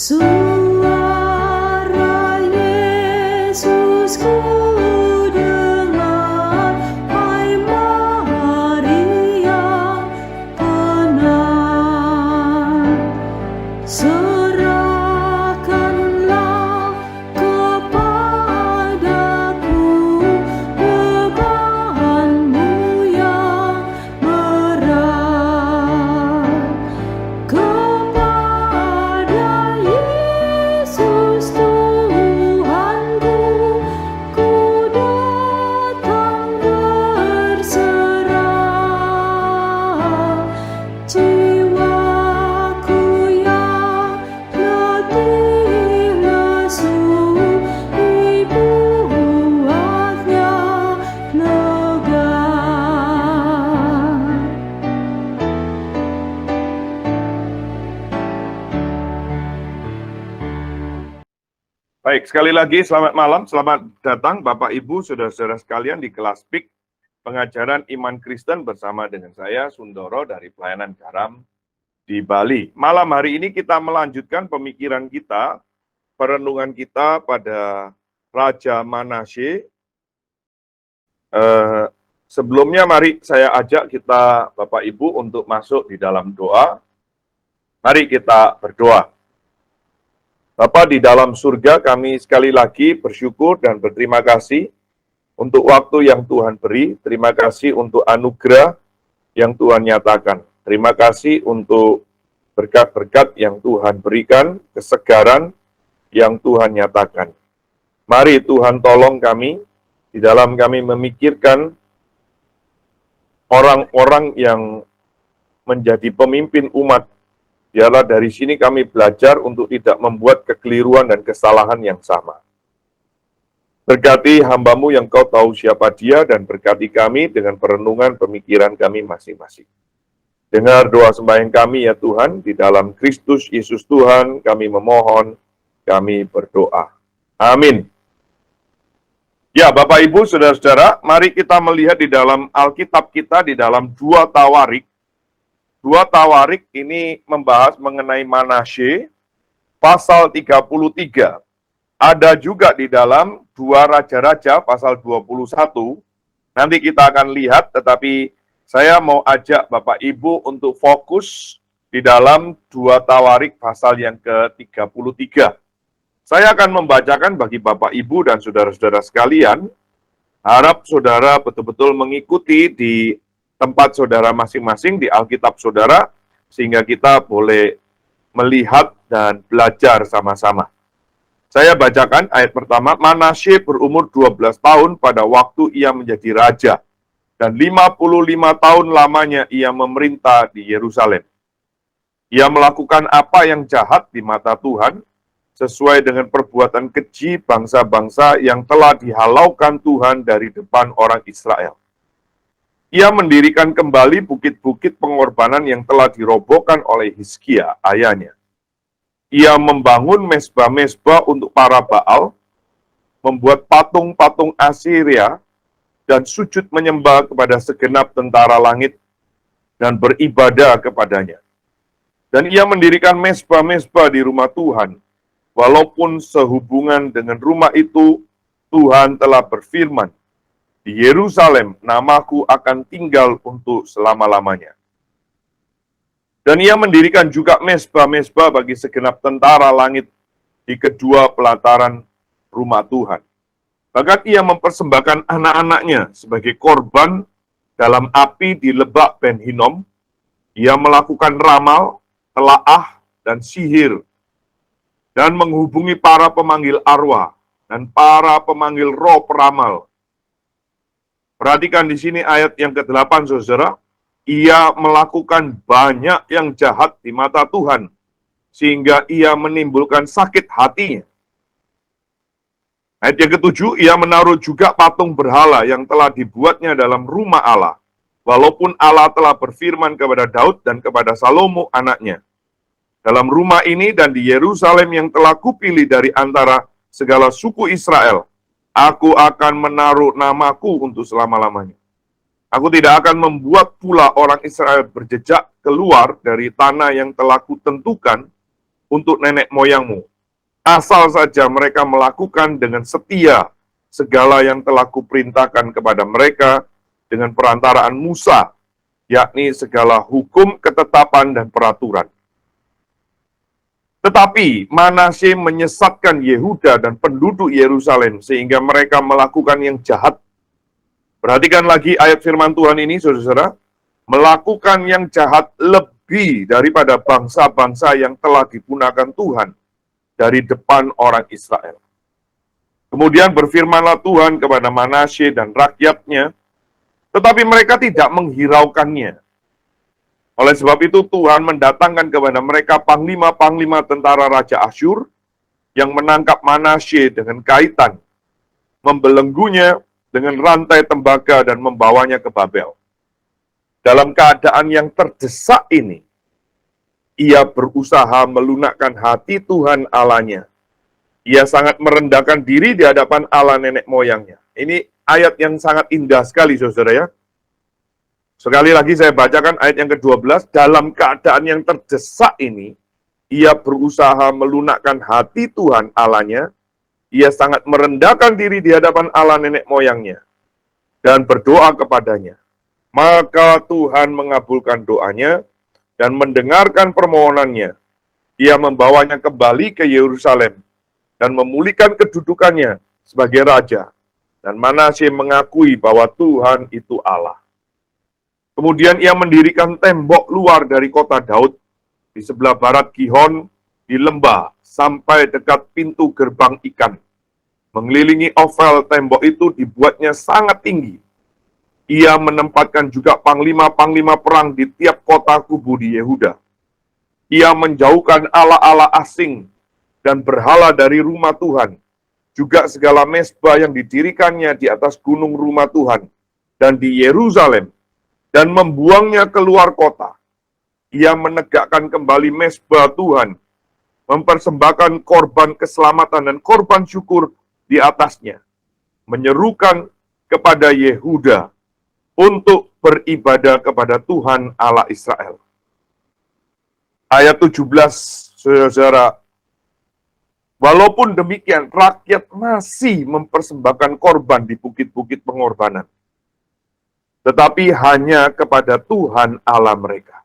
Suara Yesus ku dengar, hai Maria tenang. Serahkanlah kepadaku bebanmu yang berat. Kepada Yesus Tuhanku, ku datang berserah. Jiwaku yang letih lesu, dibuatnya lega. Baik, sekali lagi selamat malam, selamat datang Bapak Ibu, saudara-saudara sekalian di kelas PIK Pengajaran Iman Kristen bersama dengan saya, Sundoro dari Pelayanan Garam di Bali. Malam hari ini kita melanjutkan pemikiran kita, perenungan kita pada Raja Manasye. Sebelumnya mari saya ajak kita Bapak Ibu untuk masuk di dalam doa. Mari kita berdoa. Bapa di dalam surga, kami sekali lagi bersyukur dan berterima kasih untuk waktu yang Tuhan beri. Terima kasih untuk anugerah yang Tuhan nyatakan. Terima kasih untuk berkat-berkat yang Tuhan berikan, kesegaran yang Tuhan nyatakan. Mari Tuhan tolong kami, di dalam kami memikirkan orang-orang yang menjadi pemimpin umat. Biarlah dari sini kami belajar untuk tidak membuat kekeliruan dan kesalahan yang sama. Berkati hamba-Mu yang Kau tahu siapa dia, dan berkati kami dengan perenungan pemikiran kami masing-masing. Dengar doa sembahyang kami ya Tuhan, di dalam Kristus Yesus Tuhan kami memohon, kami berdoa. Amin. Ya Bapak Ibu, Saudara-saudara, mari kita melihat di dalam Alkitab kita, di dalam 2 Tawarik. 2 Tawarik ini membahas mengenai Manasye, pasal 33. Ada juga di dalam 2 Raja-Raja, pasal 21. Nanti kita akan lihat, tetapi saya mau ajak Bapak Ibu untuk fokus di dalam 2 Tawarik, pasal yang ke-33. Saya akan membacakan bagi Bapak Ibu dan saudara-saudara sekalian. Harap saudara betul-betul mengikuti di tempat saudara masing-masing di Alkitab saudara, sehingga kita boleh melihat dan belajar sama-sama. Saya bacakan ayat pertama. Manasye berumur 12 tahun pada waktu ia menjadi raja, dan 55 tahun lamanya ia memerintah di Yerusalem. Ia melakukan apa yang jahat di mata Tuhan, sesuai dengan perbuatan keji bangsa-bangsa yang telah dihalaukan Tuhan dari depan orang Israel. Ia mendirikan kembali bukit-bukit pengorbanan yang telah dirobohkan oleh Hizkia, ayahnya. Ia membangun mezbah-mezbah untuk para Baal, membuat patung-patung Asiria, dan sujud menyembah kepada segenap tentara langit, dan beribadah kepadanya. Dan ia mendirikan mezbah-mezbah di rumah Tuhan, walaupun sehubungan dengan rumah itu, Tuhan telah berfirman, di Yerusalem namaku akan tinggal untuk selama-lamanya. Dan ia mendirikan juga mezbah-mezbah bagi segenap tentara langit di kedua pelataran rumah Tuhan. Bahkan ia mempersembahkan anak-anaknya sebagai korban dalam api di Lebak Ben Hinnom. Ia melakukan ramal, telaah, dan sihir, dan menghubungi para pemanggil arwah dan para pemanggil roh peramal. Perhatikan di sini ayat yang ke-8, saudara. Ia melakukan banyak yang jahat di mata Tuhan, sehingga ia menimbulkan sakit hatinya. Ayat yang ke-7, ia menaruh juga patung berhala yang telah dibuatnya dalam rumah Allah, walaupun Allah telah berfirman kepada Daud dan kepada Salomo anaknya. Dalam rumah ini dan di Yerusalem yang telah kupilih dari antara segala suku Israel, aku akan menaruh namaku untuk selama-lamanya. Aku tidak akan membuat pula orang Israel berjejak keluar dari tanah yang telah kutentukan, untuk nenek moyangmu. Asal saja mereka melakukan dengan setia segala yang telah kuperintahkan kepada mereka dengan perantaraan Musa, yakni segala hukum, ketetapan, dan peraturan. Tetapi Manasye menyesatkan Yehuda dan penduduk Yerusalem sehingga mereka melakukan yang jahat. Perhatikan lagi ayat firman Tuhan ini, saudara-saudara. Melakukan yang jahat lebih daripada bangsa-bangsa yang telah digunakan Tuhan dari depan orang Israel. Kemudian berfirmanlah Tuhan kepada Manasye dan rakyatnya, tetapi mereka tidak menghiraukannya. Oleh sebab itu Tuhan mendatangkan kepada mereka panglima-panglima tentara Raja Asyur yang menangkap Manasye dengan kaitan, membelenggunya dengan rantai tembaga dan membawanya ke Babel. Dalam keadaan yang terdesak ini, ia berusaha melunakkan hati Tuhan Allahnya. Ia sangat merendahkan diri di hadapan Allah nenek moyangnya. Ini ayat yang sangat indah sekali, saudara ya. Sekali lagi saya bacakan ayat yang ke-12. Dalam keadaan yang terdesak ini, ia berusaha melunakkan hati Tuhan Allahnya. Ia sangat merendahkan diri di hadapan Allah nenek moyangnya dan berdoa kepadanya. Maka Tuhan mengabulkan doanya dan mendengarkan permohonannya. Ia membawanya kembali ke Yerusalem dan memulihkan kedudukannya sebagai raja. Dan Manasye mengakui bahwa Tuhan itu Allah. Kemudian ia mendirikan tembok luar dari kota Daud di sebelah barat Gihon di lembah sampai dekat pintu gerbang ikan. Mengelilingi Ofel, tembok itu dibuatnya sangat tinggi. Ia menempatkan juga panglima-panglima perang di tiap kota kubu di Yehuda. Ia menjauhkan ala-ala asing dan berhala dari rumah Tuhan, juga segala mezbah yang didirikannya di atas gunung rumah Tuhan dan di Yerusalem, dan membuangnya keluar kota. Ia menegakkan kembali mezbah Tuhan, mempersembahkan korban keselamatan dan korban syukur di atasnya, menyerukan kepada Yehuda untuk beribadah kepada Tuhan Allah Israel. Ayat 17, saudara-saudara, walaupun demikian, rakyat masih mempersembahkan korban di bukit-bukit pengorbanan, tetapi hanya kepada Tuhan Allah mereka.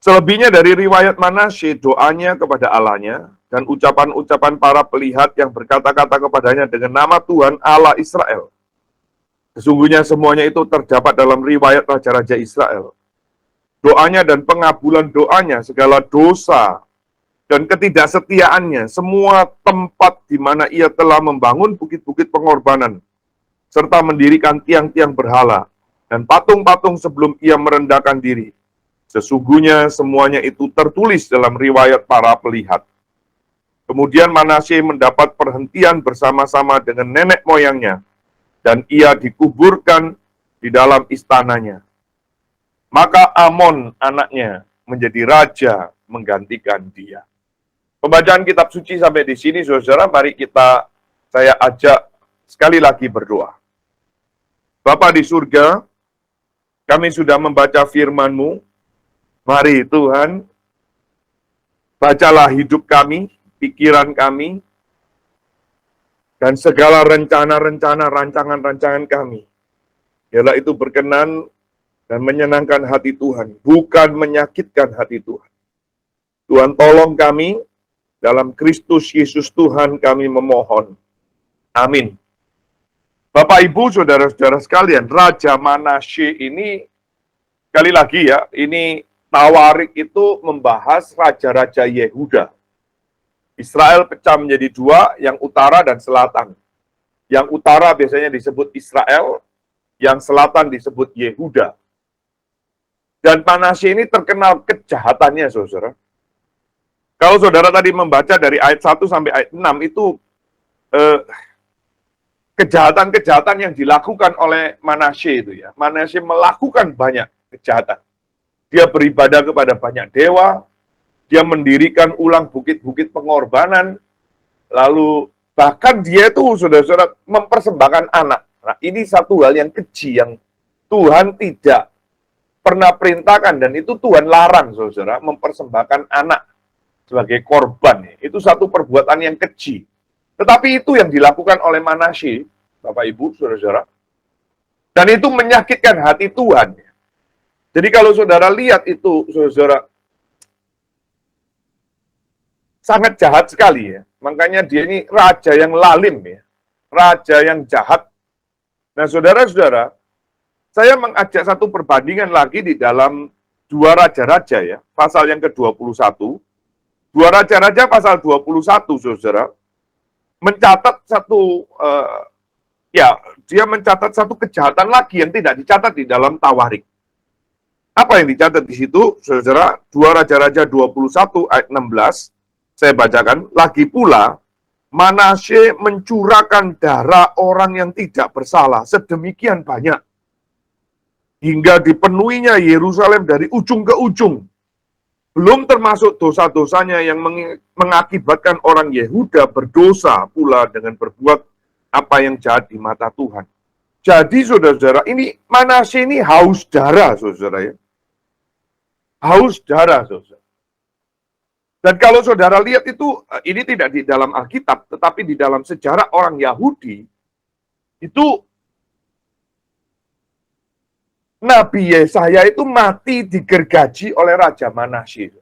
Selebihnya dari riwayat Manasye, doanya kepada Allahnya, dan ucapan-ucapan para pelihat yang berkata-kata kepadanya dengan nama Tuhan Allah Israel. Sesungguhnya semuanya itu terdapat dalam riwayat Raja-Raja Israel. Doanya dan pengabulan doanya, segala dosa dan ketidaksetiaannya, semua tempat di mana ia telah membangun bukit-bukit pengorbanan, serta mendirikan tiang-tiang berhala dan patung-patung sebelum ia merendahkan diri. Sesungguhnya semuanya itu tertulis dalam riwayat para pelihat. Kemudian Manasye mendapat perhentian bersama-sama dengan nenek moyangnya, dan ia dikuburkan di dalam istananya. Maka Amon anaknya menjadi raja menggantikan dia. Pembacaan kitab suci sampai di sini, saudara. Mari saya ajak sekali lagi berdoa. Bapa di surga, kami sudah membaca firman-Mu. Mari Tuhan, bacalah hidup kami, pikiran kami, dan segala rencana-rencana, rancangan-rancangan kami. Biarlah itu berkenan dan menyenangkan hati Tuhan, bukan menyakitkan hati Tuhan. Tuhan tolong kami, dalam Kristus Yesus Tuhan kami memohon. Amin. Bapak, Ibu, saudara-saudara sekalian, Raja Manasye ini, sekali lagi ya, ini Tawarik itu membahas raja-raja Yehuda. Israel pecah menjadi dua, yang utara dan selatan. Yang utara biasanya disebut Israel, yang selatan disebut Yehuda. Dan Manasye ini terkenal kejahatannya, saudara. Kalau saudara tadi membaca dari ayat 1 sampai ayat 6, itu kejahatan-kejahatan yang dilakukan oleh Manasye itu ya. Manasye melakukan banyak kejahatan. Dia beribadah kepada banyak dewa, dia mendirikan ulang bukit-bukit pengorbanan, lalu bahkan dia itu, saudara-saudara, mempersembahkan anak. Nah, ini satu hal yang keji, yang Tuhan tidak pernah perintahkan, dan itu Tuhan larang, saudara, mempersembahkan anak sebagai korban. Itu satu perbuatan yang keji. Tetapi itu yang dilakukan oleh Manasye, Bapak Ibu, saudara-saudara. Dan itu menyakitkan hati Tuhan. Jadi kalau saudara lihat itu, saudara, sangat jahat sekali ya. Makanya dia ini raja yang lalim ya. Raja yang jahat. Nah, saudara-saudara, saya mengajak satu perbandingan lagi di dalam Dua Raja-Raja ya, pasal yang ke-21. Dua Raja-Raja pasal 21, saudara, mencatat satu, dia mencatat satu kejahatan lagi yang tidak dicatat di dalam Tawarik. Apa yang dicatat di situ, saudara? Dua Raja-Raja 21 ayat 16, saya bacakan. Lagi pula, Manasye mencurahkan darah orang yang tidak bersalah sedemikian banyak, hingga dipenuhinya Yerusalem dari ujung ke ujung. Belum termasuk dosa-dosanya yang mengakibatkan orang Yehuda berdosa pula dengan berbuat apa yang jahat di mata Tuhan. Jadi, saudara-saudara, ini Manasye ini haus darah, saudara ya. Haus darah, saudara. Dan kalau saudara lihat itu, ini tidak di dalam Alkitab, tetapi di dalam sejarah orang Yahudi, itu Nabi Yesaya itu mati digergaji oleh Raja Manasye.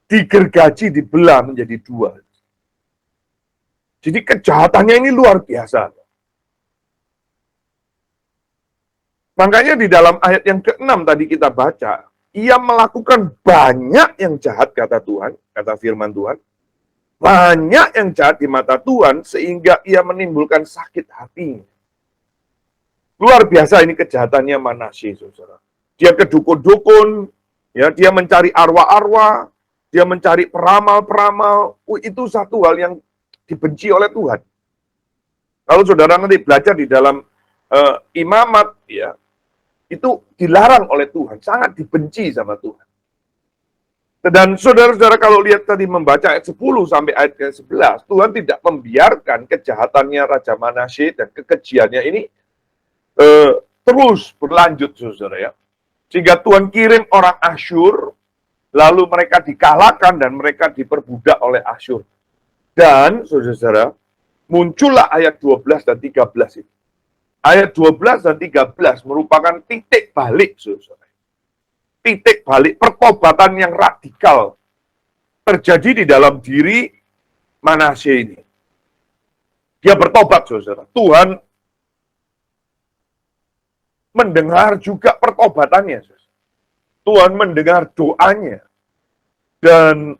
Digergaji, dibelah menjadi dua. Jadi kejahatannya ini luar biasa. Makanya di dalam ayat yang ke-6 tadi kita baca, ia melakukan banyak yang jahat, kata Tuhan, kata firman Tuhan. Banyak yang jahat di mata Tuhan, sehingga ia menimbulkan sakit hati. Luar biasa ini kejahatannya Manasye, saudara. Dia ke dukun-dukun, ya, dia mencari arwah-arwah, dia mencari peramal-peramal. Itu satu hal yang dibenci oleh Tuhan. Kalau saudara nanti belajar di dalam imamat, ya, itu dilarang oleh Tuhan, sangat dibenci sama Tuhan. Dan saudara-saudara kalau lihat tadi membaca ayat 10 sampai ayat ke-11, Tuhan tidak membiarkan kejahatannya Raja Manasye dan kekejiannya ini terus berlanjut, saudara ya. Sehingga Tuhan kirim orang Asyur, lalu mereka dikalahkan dan mereka diperbudak oleh Asyur. Dan, saudara-saudara, muncullah ayat 12 dan 13 itu. Ayat 12 dan 13 merupakan titik balik, saudara. Titik balik pertobatan yang radikal terjadi di dalam diri Manasye ini. Dia bertobat, saudara. Tuhan mendengar juga pertobatannya, saudara. Tuhan mendengar doanya. Dan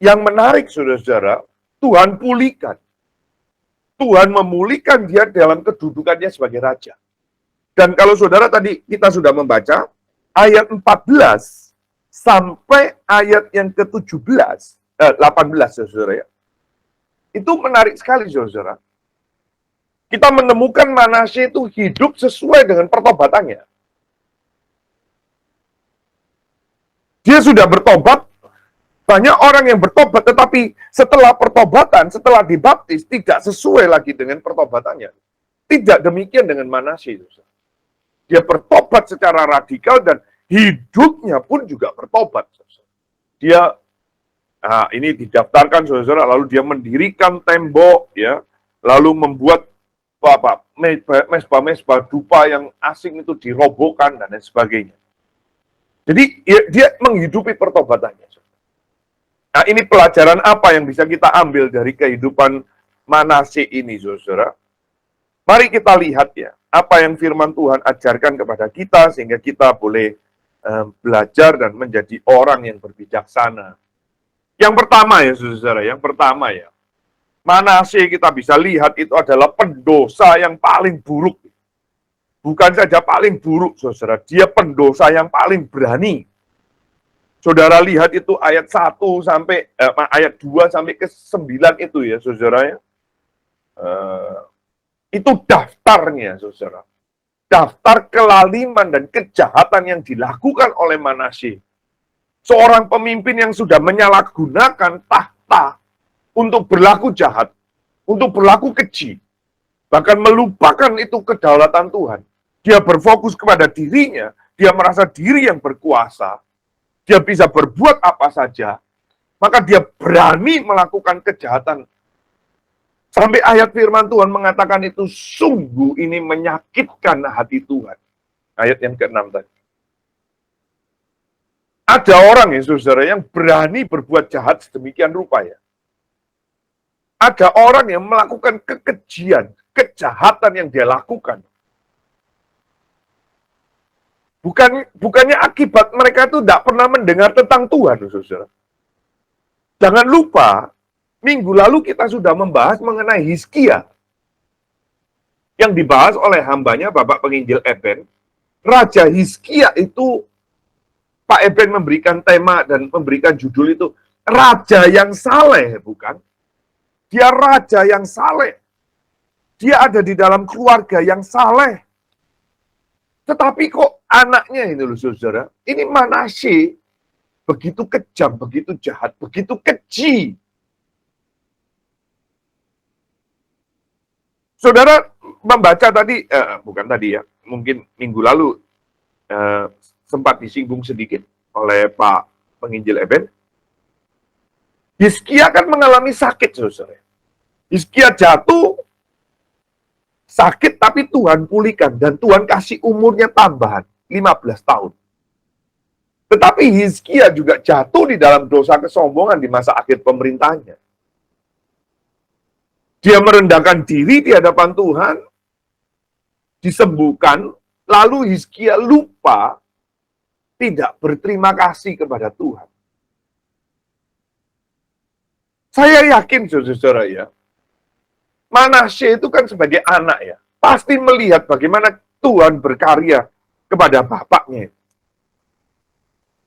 yang menarik, saudara-saudara, Tuhan pulihkan. Tuhan memulihkan dia dalam kedudukannya sebagai raja. Dan kalau saudara tadi kita sudah membaca, ayat 14 sampai ayat yang ke-17, 18, saudara ya. Itu menarik sekali, saudara. Kita menemukan Manasye itu hidup sesuai dengan pertobatannya. Dia sudah bertobat. Banyak orang yang bertobat, tetapi setelah pertobatan, setelah dibaptis, tidak sesuai lagi dengan pertobatannya. Tidak demikian dengan Manasye. Dia bertobat secara radikal dan hidupnya pun juga bertobat. Dia, ini didaftarkan, saudara, lalu dia mendirikan tembok, ya, lalu membuat mesbah-mesbah dupa yang asing itu dirobohkan dan lain sebagainya. Jadi dia menghidupi pertobatannya. Nah, ini pelajaran apa yang bisa kita ambil dari kehidupan Manasye ini, saudara? Mari kita lihat ya, apa yang firman Tuhan ajarkan kepada kita, sehingga kita boleh belajar dan menjadi orang yang berbijaksana. Yang pertama ya, saudara, yang pertama ya, Manasye kita bisa lihat itu adalah pendosa yang paling buruk. Bukan saja paling buruk, saudara, dia pendosa yang paling berani. Saudara lihat itu ayat 1 sampai ayat 2 sampai ke 9 itu ya, saudara ya. Itu daftarnya, saudara. Daftar kelaliman dan kejahatan yang dilakukan oleh Manasye. Seorang pemimpin yang sudah menyalahgunakan tahta untuk berlaku jahat, untuk berlaku keji, bahkan melupakan itu kedaulatan Tuhan. Dia berfokus kepada dirinya, dia merasa diri yang berkuasa, dia bisa berbuat apa saja, maka dia berani melakukan kejahatan. Sampai ayat firman Tuhan mengatakan itu sungguh ini menyakitkan hati Tuhan. Ayat yang ke-6 tadi. Ada orang ya saudara yang berani berbuat jahat sedemikian rupa ya. Ada orang yang melakukan kekejian, kejahatan yang dia lakukan. Bukannya akibat mereka itu tidak pernah mendengar tentang Tuhan, saudara. Jangan lupa, minggu lalu kita sudah membahas mengenai Hizkia. Yang dibahas oleh hambanya Bapak Penginjil Eben. Raja Hizkia itu, Pak Eben memberikan tema dan memberikan judul itu, Raja yang saleh, bukan? Dia raja yang saleh. Dia ada di dalam keluarga yang saleh. Tetapi kok anaknya ini loh saudara, ini Manasye begitu kejam, begitu jahat, begitu keji. Saudara membaca tadi, bukan tadi ya, mungkin minggu lalu sempat disinggung sedikit oleh Pak Penginjil Eben. Hizkia kan mengalami sakit, saudara. Hizkia jatuh, sakit, tapi Tuhan pulihkan. Dan Tuhan kasih umurnya tambahan, 15 tahun. Tetapi Hizkia juga jatuh di dalam dosa kesombongan di masa akhir pemerintahnya. Dia merendahkan diri di hadapan Tuhan, disembuhkan, lalu Hizkia lupa tidak berterima kasih kepada Tuhan. Saya yakin, saudara-saudara ya, Manasye itu kan sebagai anak ya, pasti melihat bagaimana Tuhan berkarya kepada bapaknya.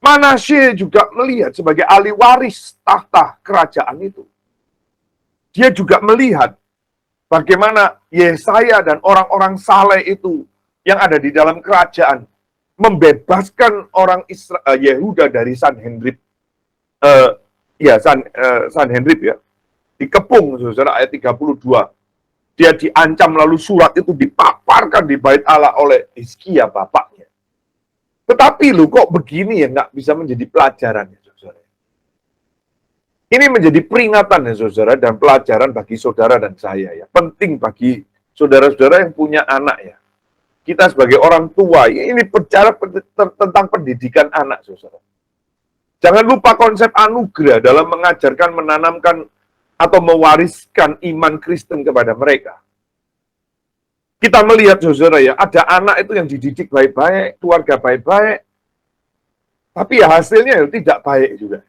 Manasye juga melihat sebagai ahli waris tahta kerajaan itu. Dia juga melihat bagaimana Yesaya dan orang-orang saleh itu yang ada di dalam kerajaan membebaskan orang Yehuda dari Sanhedrin. Sanhedrin ya. Dikepung, saudara, ayat 32. Dia diancam lalu surat itu dipaparkan di bait Allah oleh Hizkia bapaknya. Tetapi lu kok begini ya, nggak bisa menjadi pelajaran ya, saudara. Ini menjadi peringatan ya, saudara, dan pelajaran bagi saudara dan saya ya. Penting bagi saudara-saudara yang punya anak ya. Kita sebagai orang tua, ini bicara tentang pendidikan anak, saudara. Jangan lupa konsep anugerah dalam mengajarkan, menanamkan, atau mewariskan iman Kristen kepada mereka. Kita melihat, saudara ya, ada anak itu yang dididik baik-baik, keluarga baik-baik, tapi ya hasilnya tidak baik juga.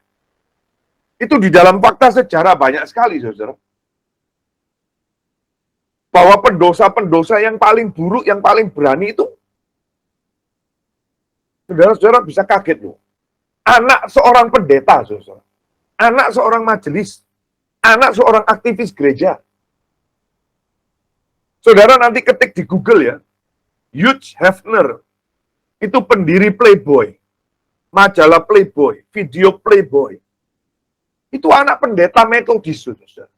Itu di dalam fakta sejarah banyak sekali, saudara. Bahwa pendosa-pendosa yang paling buruk, yang paling berani itu, saudara-saudara bisa kaget loh. Anak seorang pendeta, saudara. Anak seorang majelis. Anak seorang aktivis gereja. Saudara nanti ketik di Google ya. Hugh Hefner. Itu pendiri Playboy. Majalah Playboy. Video Playboy. Itu anak pendeta Metodis, saudara.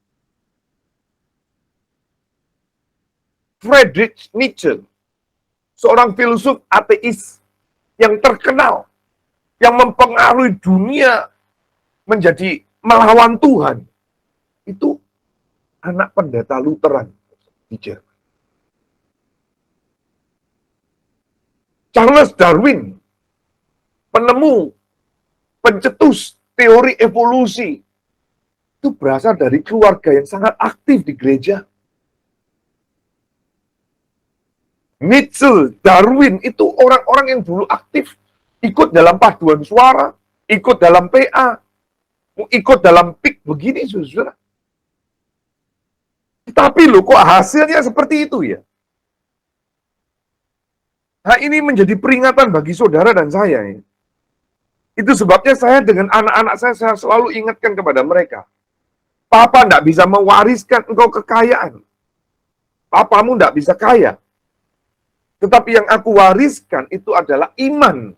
Friedrich Nietzsche. Seorang filsuf ateis yang terkenal. Yang mempengaruhi dunia menjadi melawan Tuhan. Itu anak pendeta Lutheran di Jerman. Charles Darwin, penemu, pencetus teori evolusi, itu berasal dari keluarga yang sangat aktif di gereja. Nietzsche, Darwin, itu orang-orang yang dulu aktif, ikut dalam paduan suara, ikut dalam PA, ikut dalam PIK, begini, saudara. Tapi loh, kok hasilnya seperti itu ya? Nah, ini menjadi peringatan bagi saudara dan saya. Ya. Itu sebabnya saya dengan anak-anak saya selalu ingatkan kepada mereka. Papa tidak bisa mewariskan engkau kekayaan. Papamu tidak bisa kaya. Tetapi yang aku wariskan itu adalah iman.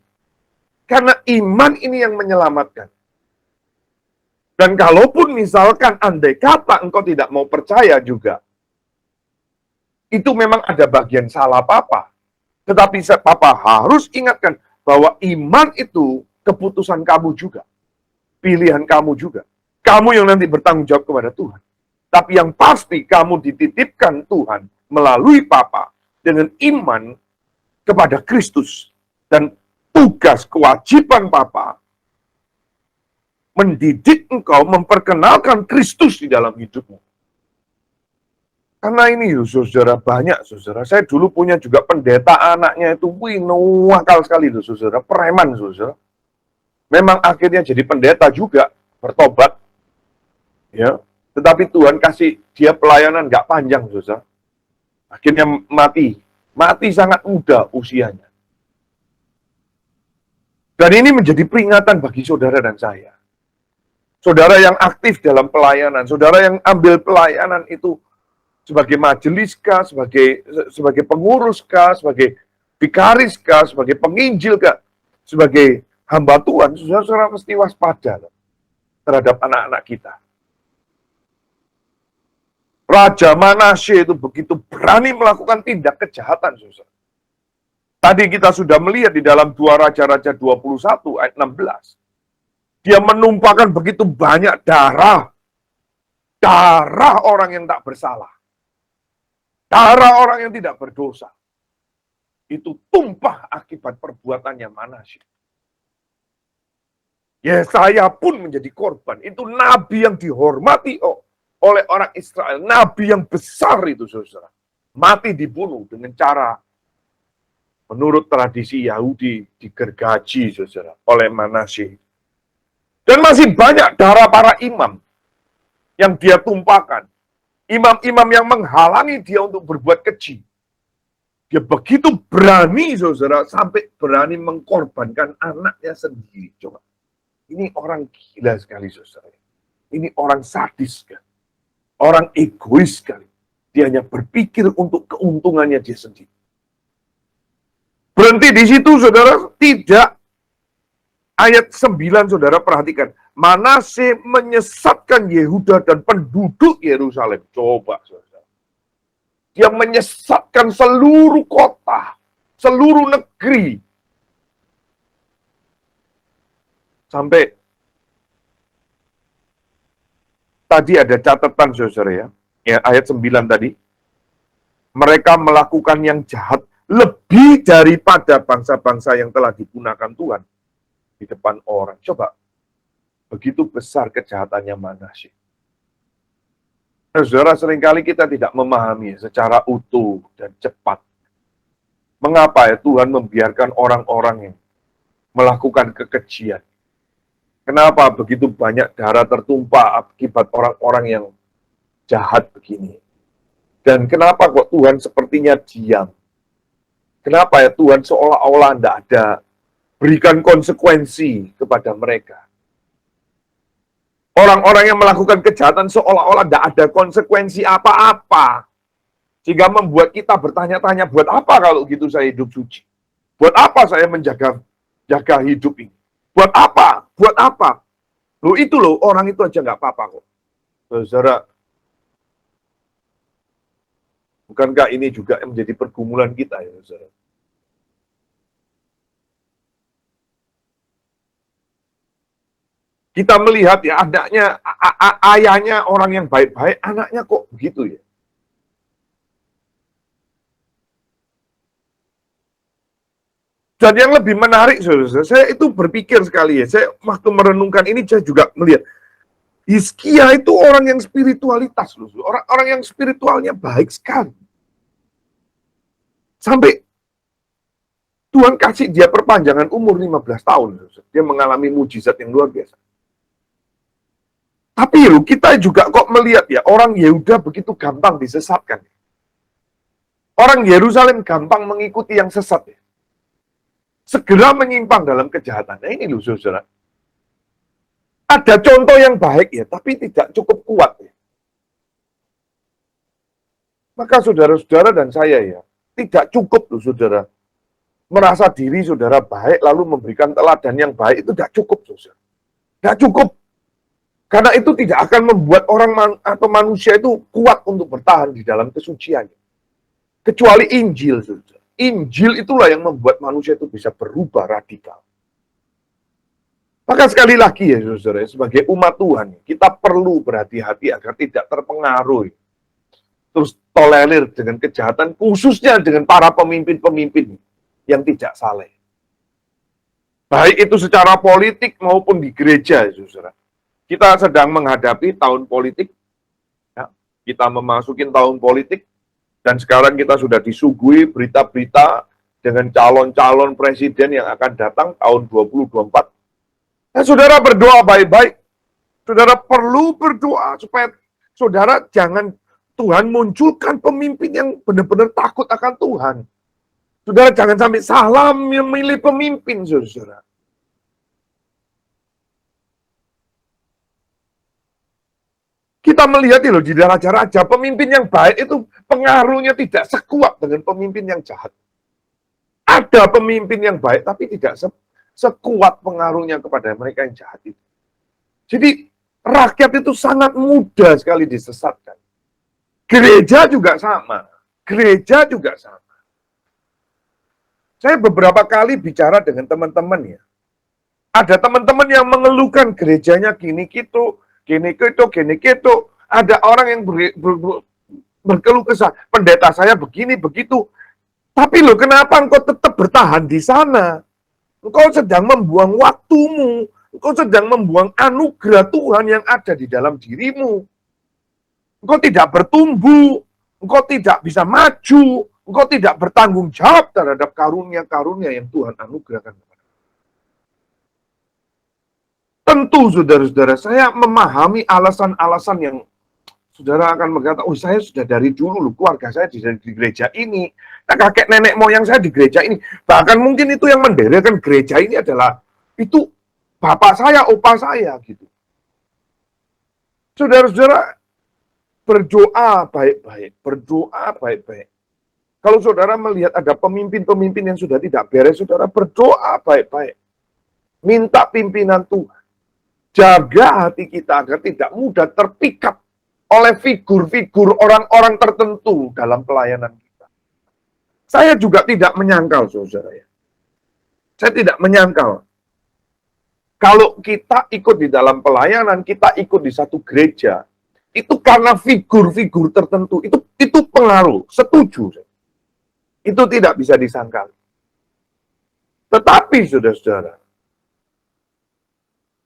Karena iman ini yang menyelamatkan. Dan kalaupun misalkan andai kata engkau tidak mau percaya juga, itu memang ada bagian salah papa. Tetapi papa harus ingatkan, bahwa iman itu keputusan kamu juga. Pilihan kamu juga. Kamu yang nanti bertanggung jawab kepada Tuhan. Tapi yang pasti kamu dititipkan Tuhan melalui Papa dengan iman kepada Kristus. Dan tugas, kewajiban Papa mendidik engkau, memperkenalkan Kristus di dalam hidupmu. Karena ini, saudara, banyak, saudara. Saya dulu punya juga pendeta, anaknya itu, nakal sekali, saudara. Preman, saudara. Memang akhirnya jadi pendeta juga, bertobat. Ya, tetapi Tuhan kasih dia pelayanan nggak panjang, saudara. Akhirnya mati sangat muda usianya. Dan ini menjadi peringatan bagi saudara dan saya. Saudara yang aktif dalam pelayanan, saudara yang ambil pelayanan itu sebagai majeliskah, sebagai penguruskah, sebagai vikariskah, sebagai penginjilkah, sebagai hamba Tuhan, saudara mesti waspada terhadap anak-anak kita. Raja Manasye itu begitu berani melakukan tindak kejahatan, saudara. Tadi kita sudah melihat di dalam 2 Raja-Raja 21 ayat 16. Dia menumpahkan begitu banyak darah orang yang tak bersalah. Darah orang yang tidak berdosa. Itu tumpah akibat perbuatannya Manasye. Yesaya pun menjadi korban. Itu nabi yang dihormati oleh orang Israel. Nabi yang besar itu, saudara. Mati dibunuh dengan cara, menurut tradisi Yahudi, digergaji, saudara, oleh Manasye. Dan masih banyak darah para imam yang dia tumpahkan. Imam-imam yang menghalangi dia untuk berbuat keji. Dia begitu berani, saudara, sampai berani mengkorbankan anaknya sendiri. Coba. Ini orang gila sekali, saudara. Ini orang sadis kan. Orang egois sekali. Dia hanya berpikir untuk keuntungannya dia sendiri. Berhenti di situ, saudara. Tidak. Ayat 9, saudara perhatikan. Manasye menyesatkan Yehuda dan penduduk Yerusalem. Coba, saudara. Dia menyesatkan seluruh kota, seluruh negeri. Sampai tadi ada catatan, saudara, ya. Ayat 9 tadi. Mereka melakukan yang jahat lebih daripada bangsa-bangsa yang telah digunakan Tuhan di depan orang. Coba, begitu besar kejahatannya Manasye. Saudara, seringkali kita tidak memahami secara utuh dan cepat. Mengapa ya Tuhan membiarkan orang-orang yang melakukan kekejian? Kenapa begitu banyak darah tertumpah akibat orang-orang yang jahat begini? Dan kenapa kok Tuhan sepertinya diam? Kenapa ya Tuhan seolah-olah tidak ada berikan konsekuensi kepada mereka? Orang-orang yang melakukan kejahatan seolah-olah tidak ada konsekuensi apa-apa. Sehingga membuat kita bertanya-tanya, buat apa kalau gitu saya hidup suci? Buat apa saya menjaga hidup ini? Buat apa? Buat apa? Loh itu loh, orang itu aja nggak apa-apa kok. Saudara, bukankah ini juga menjadi pergumulan kita ya, saudara? Kita melihat ya anaknya, ayahnya orang yang baik-baik, anaknya kok begitu ya. Dan yang lebih menarik, saudara, saya itu berpikir sekali ya, saya waktu merenungkan ini saya juga melihat, Hizkia itu orang yang spiritualitas, orang yang spiritualnya baik sekali. Sampai Tuhan kasih dia perpanjangan umur 15 tahun, dia mengalami mujizat yang luar biasa. Tapi kita juga kok melihat ya, orang Yehuda begitu gampang disesatkan. Orang Yerusalem gampang mengikuti yang sesat ya. Segera menyimpang dalam kejahatan. Nah ini loh, saudara. Ada contoh yang baik ya, tapi tidak cukup kuat ya. Maka saudara-saudara dan saya ya, tidak cukup loh, saudara. Merasa diri saudara baik, lalu memberikan teladan yang baik, itu tidak cukup, saudara. Tidak cukup. Karena itu tidak akan membuat orang atau manusia itu kuat untuk bertahan di dalam kesuciannya. Kecuali Injil, saudara. Injil itulah yang membuat manusia itu bisa berubah radikal. Maka sekali lagi ya saudara, sebagai umat Tuhan, kita perlu berhati-hati agar tidak terpengaruh, terus tolerir dengan kejahatan, khususnya dengan para pemimpin-pemimpin yang tidak saleh. Baik itu secara politik maupun di gereja, saudara. Kita sedang menghadapi tahun politik, ya. Kita memasuki tahun politik, dan sekarang kita sudah disuguhi berita-berita dengan calon-calon presiden yang akan datang tahun 2024. Nah, saudara berdoa baik-baik. Saudara perlu berdoa supaya saudara jangan Tuhan munculkan pemimpin yang benar-benar takut akan Tuhan. Saudara jangan sampai salah memilih pemimpin, saudara. Kita melihat loh di raja-raja, pemimpin yang baik itu pengaruhnya tidak sekuat dengan pemimpin yang jahat. Ada pemimpin yang baik tapi tidak sekuat pengaruhnya kepada mereka yang jahat itu. Jadi rakyat itu sangat mudah sekali disesatkan. Gereja juga sama. Gereja juga sama. Saya beberapa kali bicara dengan teman-teman ya. Ada teman-teman yang mengeluhkan gerejanya gini gitu. Ada orang yang berkeluh kesah. Pendeta saya begini, begitu. Tapi loh kenapa engkau tetap bertahan di sana? Engkau sedang membuang waktumu. Engkau sedang membuang anugerah Tuhan yang ada di dalam dirimu. Engkau tidak bertumbuh. Engkau tidak bisa maju. Engkau tidak bertanggung jawab terhadap karunia-karunia yang Tuhan anugerahkan. Tentu, saudara-saudara, saya memahami alasan-alasan yang saudara akan berkata, oh saya sudah dari dulu, keluarga saya di gereja ini. Nah, kakek nenek moyang saya di gereja ini. Bahkan mungkin itu yang mendirikan gereja ini adalah, itu bapak saya, opa saya, gitu. Saudara-saudara, berdoa baik-baik. Berdoa baik-baik. Kalau saudara melihat ada pemimpin-pemimpin yang sudah tidak beres, saudara berdoa baik-baik. Minta pimpinan Tuhan. Jaga hati kita agar tidak mudah terpikat oleh figur-figur orang-orang tertentu dalam pelayanan kita. Saya juga tidak menyangkal, saudara ya. Saya tidak menyangkal. Kalau kita ikut di dalam pelayanan, kita ikut di satu gereja, itu karena figur-figur tertentu, itu pengaruh, setuju. Itu tidak bisa disangkal. Tetapi, saudara-saudara,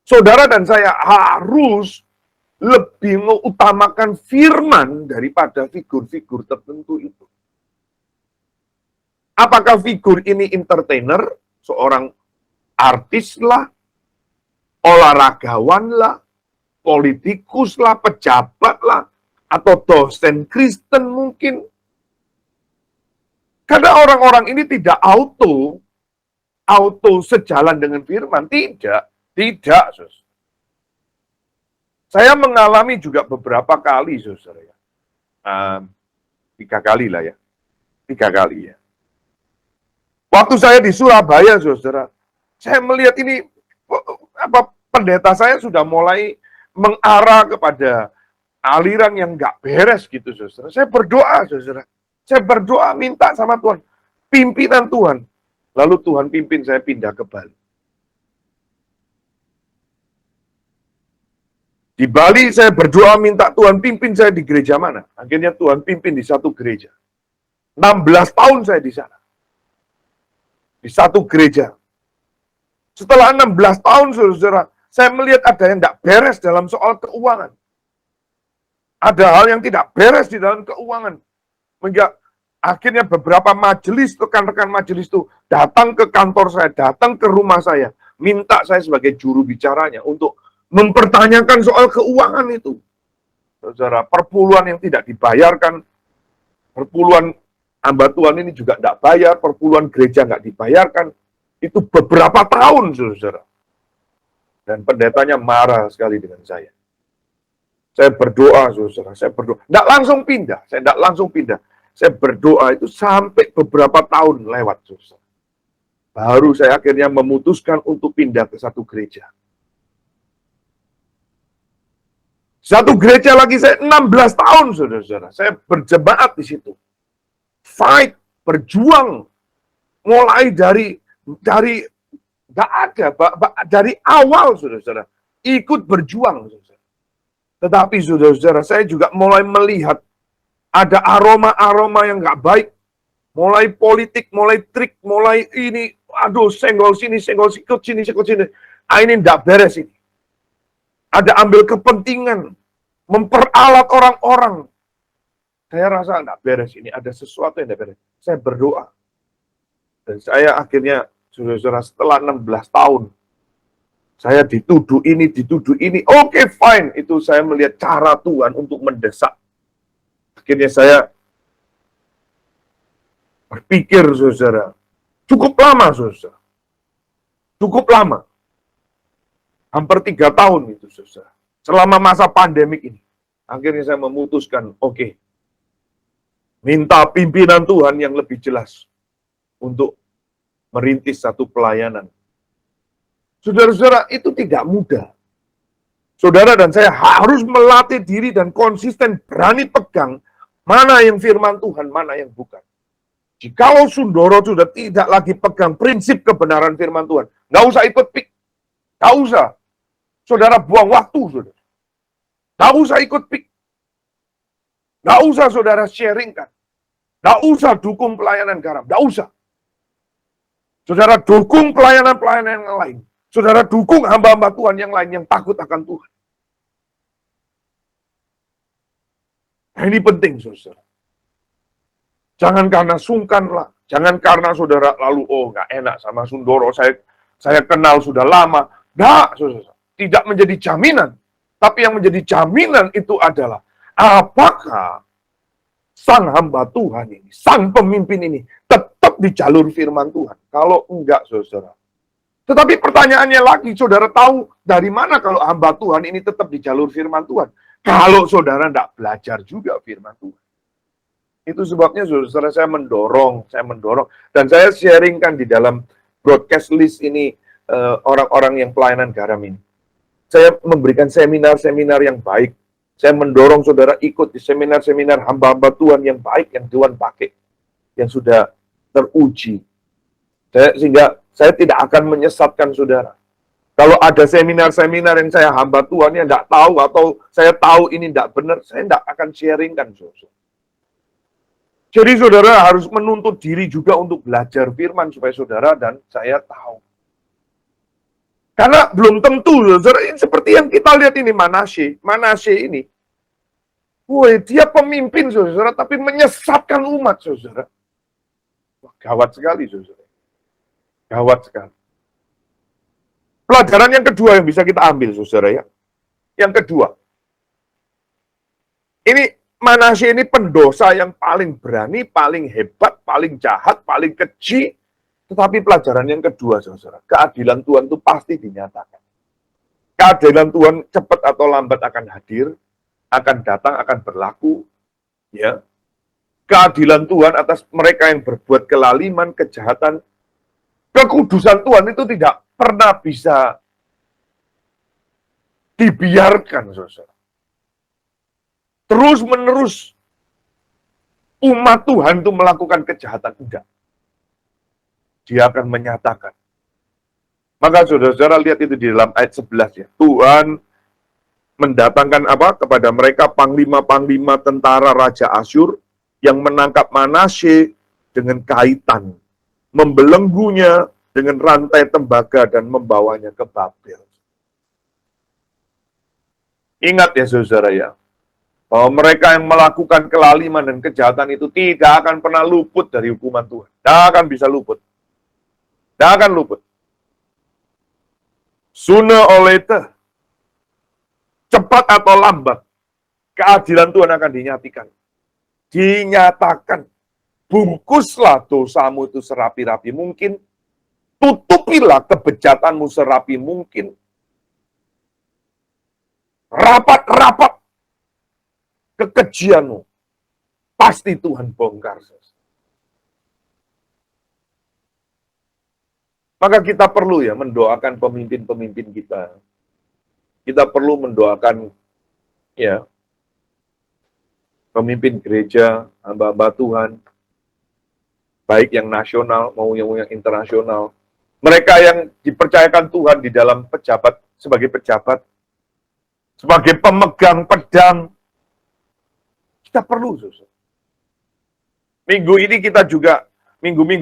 saudara dan saya harus lebih mengutamakan firman daripada figur-figur tertentu itu. Apakah figur ini entertainer, seorang artis lah, olahragawan lah, politikus lah, pejabat lah, atau dosen Kristen mungkin. Karena orang-orang ini tidak auto sejalan dengan firman, tidak. Sus. Saya mengalami juga beberapa kali, saudara ya. 3 kali lah ya. 3 kali ya. Waktu saya di Surabaya, saudara, saya melihat ini pendeta saya sudah mulai mengarah kepada aliran yang nggak beres gitu, saudara. Saya berdoa, saudara. Saya berdoa minta sama Tuhan, pimpinan Tuhan. Lalu Tuhan pimpin saya pindah ke Bali. Di Bali saya berdoa minta Tuhan pimpin saya di gereja mana. Akhirnya Tuhan pimpin di satu gereja. 16 tahun saya di sana. Di satu gereja. Setelah 16 tahun, saudara, saya melihat ada yang tidak beres dalam soal keuangan. Ada hal yang tidak beres di dalam keuangan. Sehingga akhirnya beberapa majelis, rekan-rekan majelis itu datang ke kantor saya, datang ke rumah saya, minta saya sebagai juru bicaranya untuk mempertanyakan soal keuangan itu. Saudara, perpuluhan yang tidak dibayarkan, perpuluhan hamba Tuhan ini juga tidak bayar, perpuluhan gereja nggak dibayarkan, itu beberapa tahun, saudara. Dan pendetanya marah sekali dengan saya. Saya berdoa, saudara, saya berdoa. Tidak langsung pindah, saya tidak langsung pindah. Saya berdoa itu sampai beberapa tahun lewat, saudara. Baru saya akhirnya memutuskan untuk pindah ke satu gereja. Satu gereja lagi saya 16 tahun, saudara-saudara. Saya berjemaat di situ. Fight, berjuang Mulai dari nggak ada, dari awal, saudara-saudara, ikut berjuang, saudara. Tetapi, saudara-saudara, saya juga mulai melihat ada aroma-aroma yang nggak baik, mulai politik, mulai trik, mulai ini, aduh, senggol sini, sikut sini, sikut sini. Ini nggak beres ini. Ada ambil kepentingan, memperalat orang-orang. Saya rasa nggak beres ini, ada sesuatu yang nggak beres. Saya berdoa. Dan saya akhirnya, saudara-saudara, setelah 16 tahun, saya dituduh ini. Oke, fine. Itu saya melihat cara Tuhan untuk mendesak. Akhirnya saya berpikir, saudara, cukup lama, saudara. Cukup lama. Hampir 3 tahun itu, saudara. Selama masa pandemik ini. Akhirnya saya memutuskan, oke, minta pimpinan Tuhan yang lebih jelas untuk merintis satu pelayanan. Saudara-saudara, itu tidak mudah. Saudara dan saya harus melatih diri dan konsisten berani pegang mana yang firman Tuhan, mana yang bukan. Jikalau Sundoro sudah tidak lagi pegang prinsip kebenaran firman Tuhan, nggak usah ikut pik. Nggak usah. Saudara buang waktu, saudara. Nggak usah ikut pik. Nggak usah saudara sharingkan. Nggak usah dukung pelayanan garam. Nggak usah. Saudara dukung pelayanan-pelayanan yang lain. Saudara dukung hamba-hamba Tuhan yang lain yang takut akan Tuhan. Nah, ini penting, saudara. Jangan karena sungkan lah. Jangan karena saudara lalu, nggak enak sama Sundoro. Saya kenal sudah lama. Nggak, saudara. Tidak menjadi jaminan. Tapi yang menjadi jaminan itu adalah, apakah sang hamba Tuhan ini, sang pemimpin ini, tetap di jalur firman Tuhan. Kalau enggak, saudara. Tetapi pertanyaannya lagi, saudara tahu dari mana kalau hamba Tuhan ini tetap di jalur firman Tuhan? Kalau saudara enggak belajar juga firman Tuhan. Itu sebabnya, saudara, saya mendorong. Dan saya sharingkan di dalam broadcast list ini, orang-orang yang pelayanan garam ini. Saya memberikan seminar-seminar yang baik. Saya mendorong saudara ikut di seminar-seminar hamba-hamba Tuhan yang baik, yang Tuhan pakai. Yang sudah teruji. Sehingga saya tidak akan menyesatkan saudara. Kalau ada seminar-seminar yang saya hamba Tuhan yang tidak tahu, atau saya tahu ini tidak benar, saya tidak akan sharingkan, saudara. Jadi saudara harus menuntut diri juga untuk belajar firman supaya saudara dan saya tahu. Karena belum tentu, saudara, seperti yang kita lihat ini, Manasye ini. Dia pemimpin, saudara, tapi menyesatkan umat, saudara. Wah, gawat sekali, saudara. Gawat sekali. Pelajaran yang kedua yang bisa kita ambil, saudara, ya. Yang kedua. Ini Manasye ini pendosa yang paling berani, paling hebat, paling jahat, paling keji. Tetapi pelajaran yang kedua, saudara, keadilan Tuhan itu pasti dinyatakan. Keadilan Tuhan cepat atau lambat akan hadir, akan datang, akan berlaku. Ya, keadilan Tuhan atas mereka yang berbuat kelaliman, kejahatan, kekudusan Tuhan itu tidak pernah bisa dibiarkan, saudara. Terus-menerus umat Tuhan itu melakukan kejahatan, enggak. Dia akan menyatakan. Maka saudara-saudara lihat itu di dalam ayat 11 ya. Tuhan mendatangkan apa kepada mereka panglima-panglima tentara Raja Asyur yang menangkap Manasye dengan kaitan, membelenggunya dengan rantai tembaga dan membawanya ke Babel. Ingat ya saudara ya, bahwa mereka yang melakukan kelaliman dan kejahatan itu tidak akan pernah luput dari hukuman Tuhan. Tidak akan bisa luput. Tidak akan luput. Sooner or later, cepat atau lambat, keadilan Tuhan akan dinyatakan. Bungkuslah dosamu itu serapi-rapi mungkin, tutupilah kebejatanmu serapi mungkin, rapat-rapat kekejianmu, pasti Tuhan bongkar. Maka kita perlu ya mendoakan pemimpin-pemimpin kita. Kita perlu mendoakan ya pemimpin gereja, hamba-hamba Tuhan. baik yang nasional maupun yang internasional. Mereka yang dipercayakan Tuhan di dalam pejabat, sebagai pemegang pedang, kita perlu, saudara. Minggu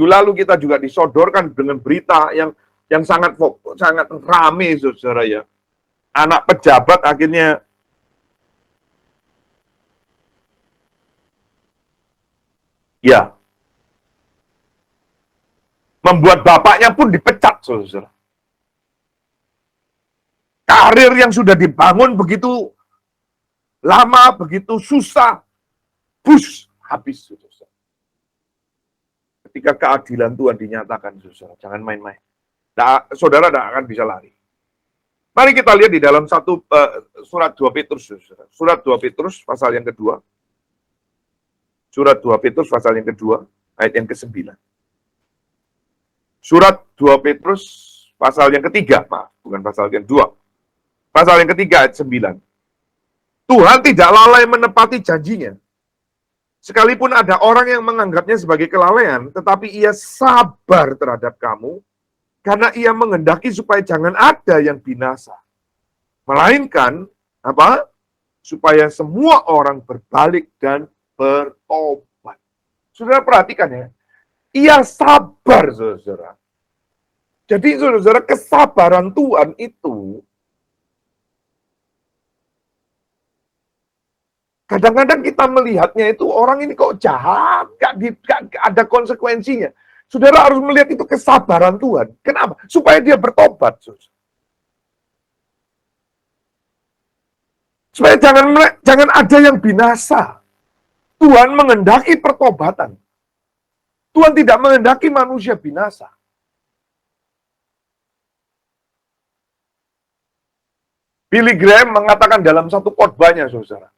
lalu kita juga disodorkan dengan berita yang sangat rame, saudara ya. Anak pejabat akhirnya ya membuat bapaknya pun dipecat, saudara. Karir yang sudah dibangun begitu lama, begitu susah, habis, saudara. Ketika keadilan Tuhan dinyatakan, saudara, jangan main-main. Saudara tidak akan bisa lari. Mari kita lihat di dalam surat 2 Petrus, saudara. Surat 2 Petrus pasal yang kedua. Surat 2 Petrus pasal yang kedua, ayat yang ke-9. Surat 2 Petrus pasal yang ketiga, bukan pasal yang kedua. Pasal yang ketiga, ayat 9. Tuhan tidak lalai menepati janjinya. Sekalipun ada orang yang menganggapnya sebagai kelalaian, tetapi ia sabar terhadap kamu, karena ia menghendaki supaya jangan ada yang binasa. Melainkan, supaya semua orang berbalik dan bertobat. Saudara perhatikan ya, ia sabar, saudara. Jadi, saudara, kesabaran Tuhan itu kadang-kadang kita melihatnya itu orang ini kok jahat, gak ada konsekuensinya. Saudara harus melihat itu kesabaran Tuhan. Kenapa? Supaya dia bertobat, saudara. Supaya jangan ada yang binasa. Tuhan menghendaki pertobatan. Tuhan tidak menghendaki manusia binasa. Billy Graham mengatakan dalam satu khotbahnya, saudara.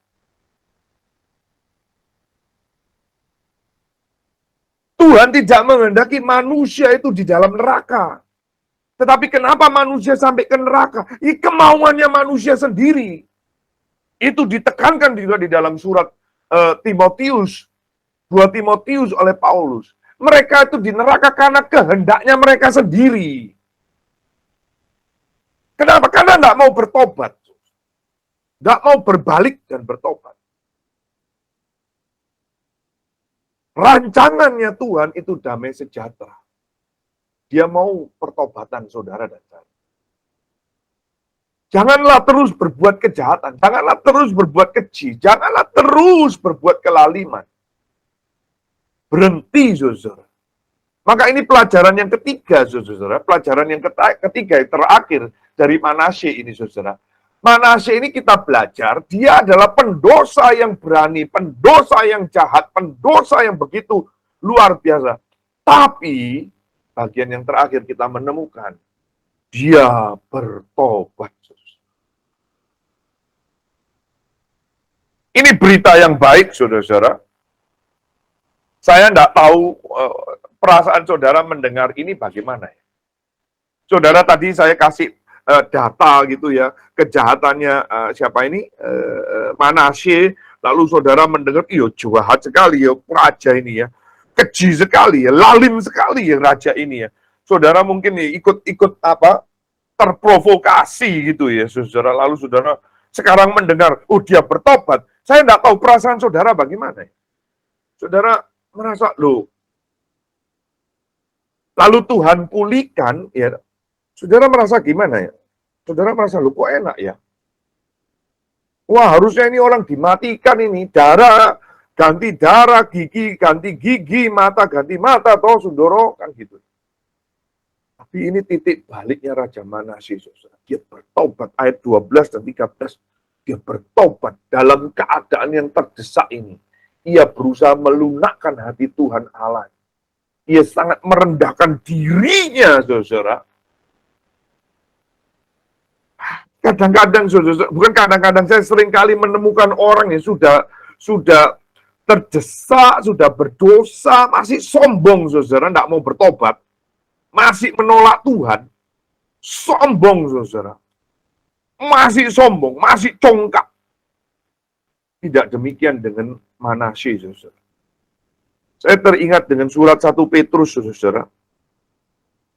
Tuhan tidak menghendaki manusia itu di dalam neraka. Tetapi kenapa manusia sampai ke neraka? Ini kemauannya manusia sendiri. Itu ditekankan juga di dalam surat Timotius, 2 Timotius oleh Paulus. Mereka itu di neraka karena kehendaknya mereka sendiri. Kenapa? Karena tidak mau bertobat. Tidak mau berbalik dan bertobat. Rancangannya Tuhan itu damai sejahtera. Dia mau pertobatan saudara dan saya. Janganlah terus berbuat kejahatan. Janganlah terus berbuat keji. Janganlah terus berbuat kelaliman. Berhenti, saudara. Maka ini pelajaran yang ketiga, saudara. Pelajaran yang ketiga, yang terakhir dari Manasye ini, saudara. Manasye ini kita belajar, dia adalah pendosa yang berani, pendosa yang jahat, pendosa yang begitu luar biasa. Tapi, bagian yang terakhir kita menemukan, dia bertobat. Ini berita yang baik, saudara-saudara. Saya tidak tahu perasaan saudara mendengar ini bagaimana ya. Saudara tadi saya kasih data gitu ya, kejahatannya siapa ini? Manasye, lalu saudara mendengar, iya jahat sekali ya raja ini ya. Keji sekali ya, lalim sekali ya raja ini ya. Saudara mungkin ya, ikut terprovokasi gitu ya, saudara. Lalu saudara sekarang mendengar, oh dia bertobat. Saya tidak tahu perasaan saudara bagaimana ya. Saudara merasa, loh, lalu Tuhan pulihkan, ya, saudara merasa gimana ya? Saudara merasa, loh kok enak ya? Wah, harusnya ini orang dimatikan ini, darah, ganti darah, gigi, ganti gigi, mata, ganti mata, toh, saudara, kan gitu. Tapi ini titik baliknya Raja Manasye, saudara. Dia bertobat, ayat 12 dan 13, dia bertobat dalam keadaan yang terdesak ini. Ia berusaha melunakkan hati Tuhan Allah. Ia sangat merendahkan dirinya, saudara. Kadang-kadang, saudara, bukan kadang-kadang, saya sering kali menemukan orang yang sudah terdesak, sudah berdosa, masih sombong, saudara, tidak mau bertobat, masih menolak Tuhan, sombong, saudara. Masih sombong, masih congkak. Tidak demikian dengan Manasye, saudara. Saya teringat dengan surat 1 Petrus, saudara.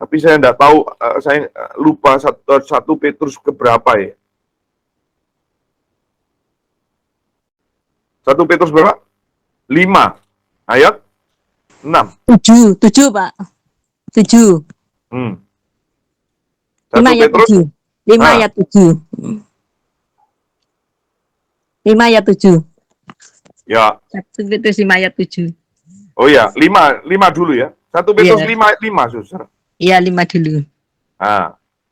Tapi saya tidak tahu, saya lupa 1 Petrus keberapa ya. 1 Petrus berapa? 5, ayat 6. 7, Pak. 7. 1 5 ayat Petrus 7. 5 Ah. ayat 7. 5 ayat 7. Ya. 1 Petrus 5 ayat 7. Oh ya, 5 dulu ya. 1 Petrus Iya. 5 ayat 5, saudara. Iya, 5 dulu.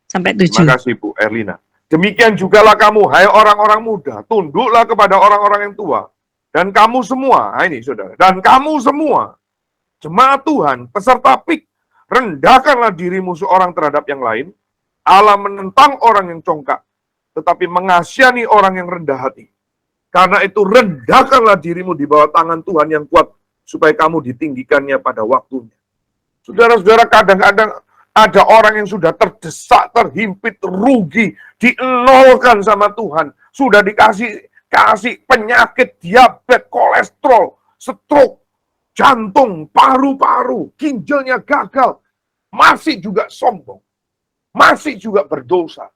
Sampai 7. Terima kasih Bu Erlina. Demikian jugalah kamu, hai orang-orang muda, tunduklah kepada orang-orang yang tua. Dan kamu semua, ini saudara, dan kamu semua, jemaat Tuhan, peserta PIK, rendahkanlah dirimu seorang terhadap yang lain. Allah menentang orang yang congkak, tetapi mengasihani orang yang rendah hati. Karena itu rendahkanlah dirimu di bawah tangan Tuhan yang kuat, supaya kamu ditinggikannya pada waktunya. Saudara-saudara, kadang-kadang ada orang yang sudah terdesak, terhimpit, rugi, dienolkan sama Tuhan. Sudah dikasih penyakit, diabetes, kolesterol, stroke, jantung, paru-paru, ginjalnya gagal. Masih juga sombong. Masih juga berdosa.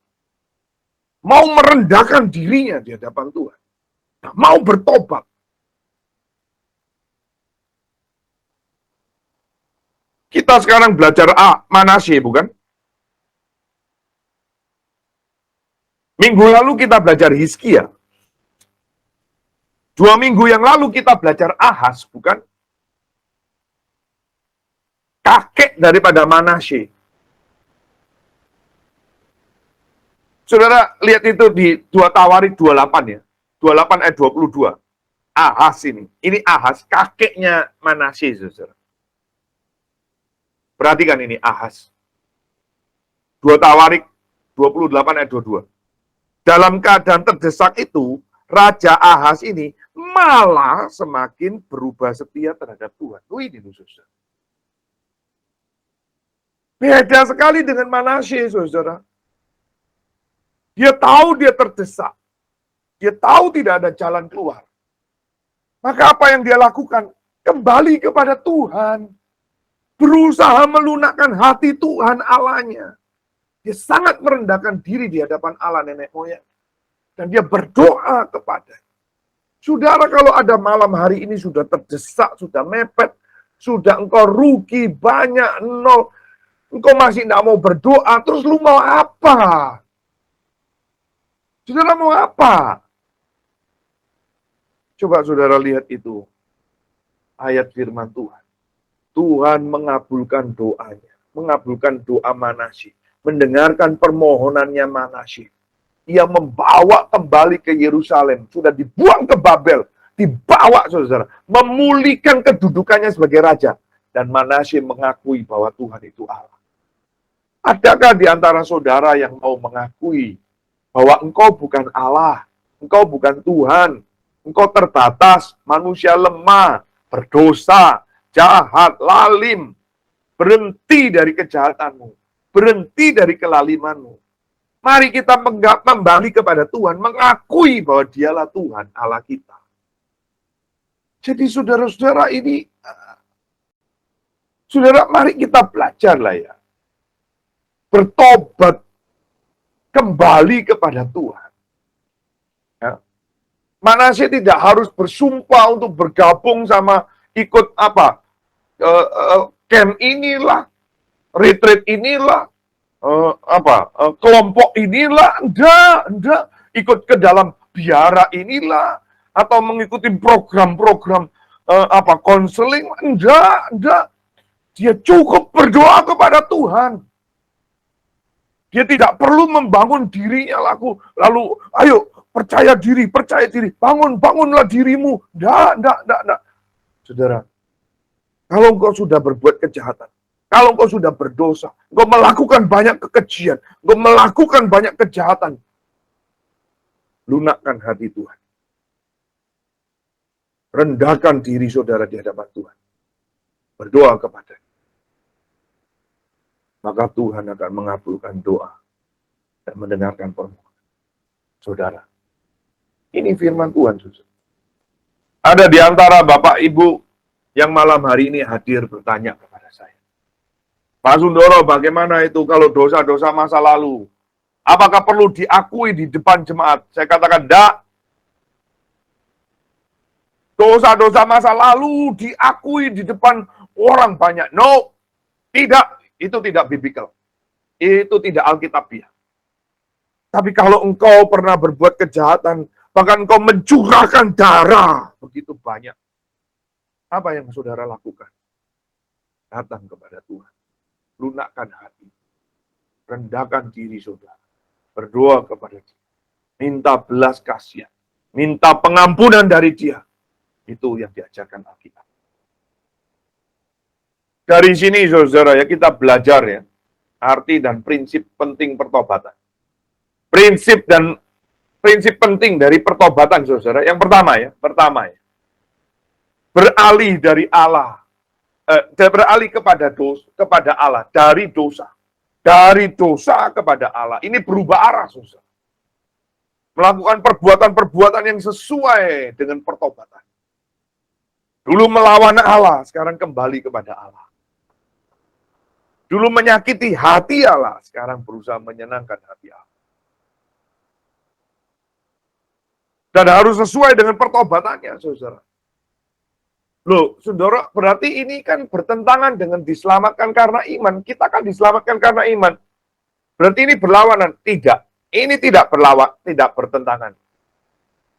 Mau merendahkan dirinya di hadapan Tuhan. Mau bertobat. Kita sekarang belajar Manasye, bukan? Minggu lalu kita belajar Hizkia. 2 minggu yang lalu kita belajar Ahaz, bukan? Kakek daripada Manasye. Saudara, lihat itu di 2 Tawarik 28 ya. 28 ayat 22. Ahaz ini. Ini Ahaz, kakeknya Manasye, saudara. Perhatikan ini Ahaz. 2 Tawarik 28 ayat 22. Dalam keadaan terdesak itu, Raja Ahaz ini malah semakin berubah setia terhadap Tuhan. Ini saudara. Beda sekali dengan Manasye, saudara. Dia tahu dia terdesak. Dia tahu tidak ada jalan keluar. Maka apa yang dia lakukan? Kembali kepada Tuhan. Berusaha melunakkan hati Tuhan Allahnya. Dia sangat merendahkan diri di hadapan Allah nenek moyang. Dan dia berdoa kepada. Saudara, kalau ada malam hari ini sudah terdesak, sudah mepet, sudah engkau rugi banyak, nol, engkau masih tidak mau berdoa, terus lu mau apa? Saudara mau apa? Coba saudara lihat itu. Ayat firman Tuhan. Tuhan mengabulkan doanya. Mengabulkan doa Manasye. Mendengarkan permohonannya Manasye. Ia membawa kembali ke Yerusalem. Sudah dibuang ke Babel. Dibawa saudara. Memulihkan kedudukannya sebagai raja. Dan Manasye mengakui bahwa Tuhan itu Allah. Adakah di antara saudara yang mau mengakui bahwa engkau bukan Allah. Engkau bukan Tuhan. Engkau terbatas. Manusia lemah. Berdosa. Jahat, lalim, berhenti dari kejahatanmu, berhenti dari kelalimanmu. Mari kita kembali kepada Tuhan, mengakui bahwa dialah Tuhan Allah kita. Jadi saudara-saudara ini, saudara mari kita belajarlah ya. Bertobat kembali kepada Tuhan. Ya. Manasye tidak harus bersumpah untuk bergabung sama ikut apa? Camp inilah, retreat inilah, kelompok inilah, enggak, ikut ke dalam biara inilah, atau mengikuti program-program konseling, enggak. Dia cukup berdoa kepada Tuhan. Dia tidak perlu membangun dirinya lalu ayo percaya diri, bangunlah dirimu. Enggak. Saudara, kalau engkau sudah berbuat kejahatan, kalau engkau sudah berdosa, engkau melakukan banyak kekejian, engkau melakukan banyak kejahatan, lunakkan hati Tuhan. Rendahkan diri saudara di hadapan Tuhan. Berdoa kepada. Maka Tuhan akan mengabulkan doa dan mendengarkan permohonan. Saudara, ini firman Tuhan, saudara. Ada di antara Bapak Ibu yang malam hari ini hadir bertanya kepada saya. Pak Sundoro, bagaimana itu kalau dosa-dosa masa lalu? Apakah perlu diakui di depan jemaat? Saya katakan, enggak. Dosa-dosa masa lalu diakui di depan orang banyak. No, tidak. Itu tidak biblical. Itu tidak alkitabiah. Tapi kalau engkau pernah berbuat kejahatan, bahkan engkau mencurahkan darah begitu banyak, apa yang saudara lakukan? Datang kepada Tuhan. Lunakkan hati. Rendahkan diri saudara. Berdoa kepada Dia. Minta belas kasihan. Minta pengampunan dari Dia. Itu yang diajarkan Alkitab. Dari sini saudara ya, kita belajar ya, arti dan prinsip penting pertobatan. Prinsip penting dari pertobatan saudara. Yang pertama ya, beralih dari Allah, beralih kepada Allah dari dosa kepada Allah. Ini berubah arah saudara. Melakukan perbuatan-perbuatan yang sesuai dengan pertobatan. Dulu melawan Allah, sekarang kembali kepada Allah. Dulu menyakiti hati Allah, sekarang berusaha menyenangkan hati Allah. Dan harus sesuai dengan pertobatannya, saudara. Loh, saudara, berarti ini kan bertentangan dengan diselamatkan karena iman. Kita kan diselamatkan karena iman. Berarti ini berlawanan? Tidak. Ini tidak bertentangan.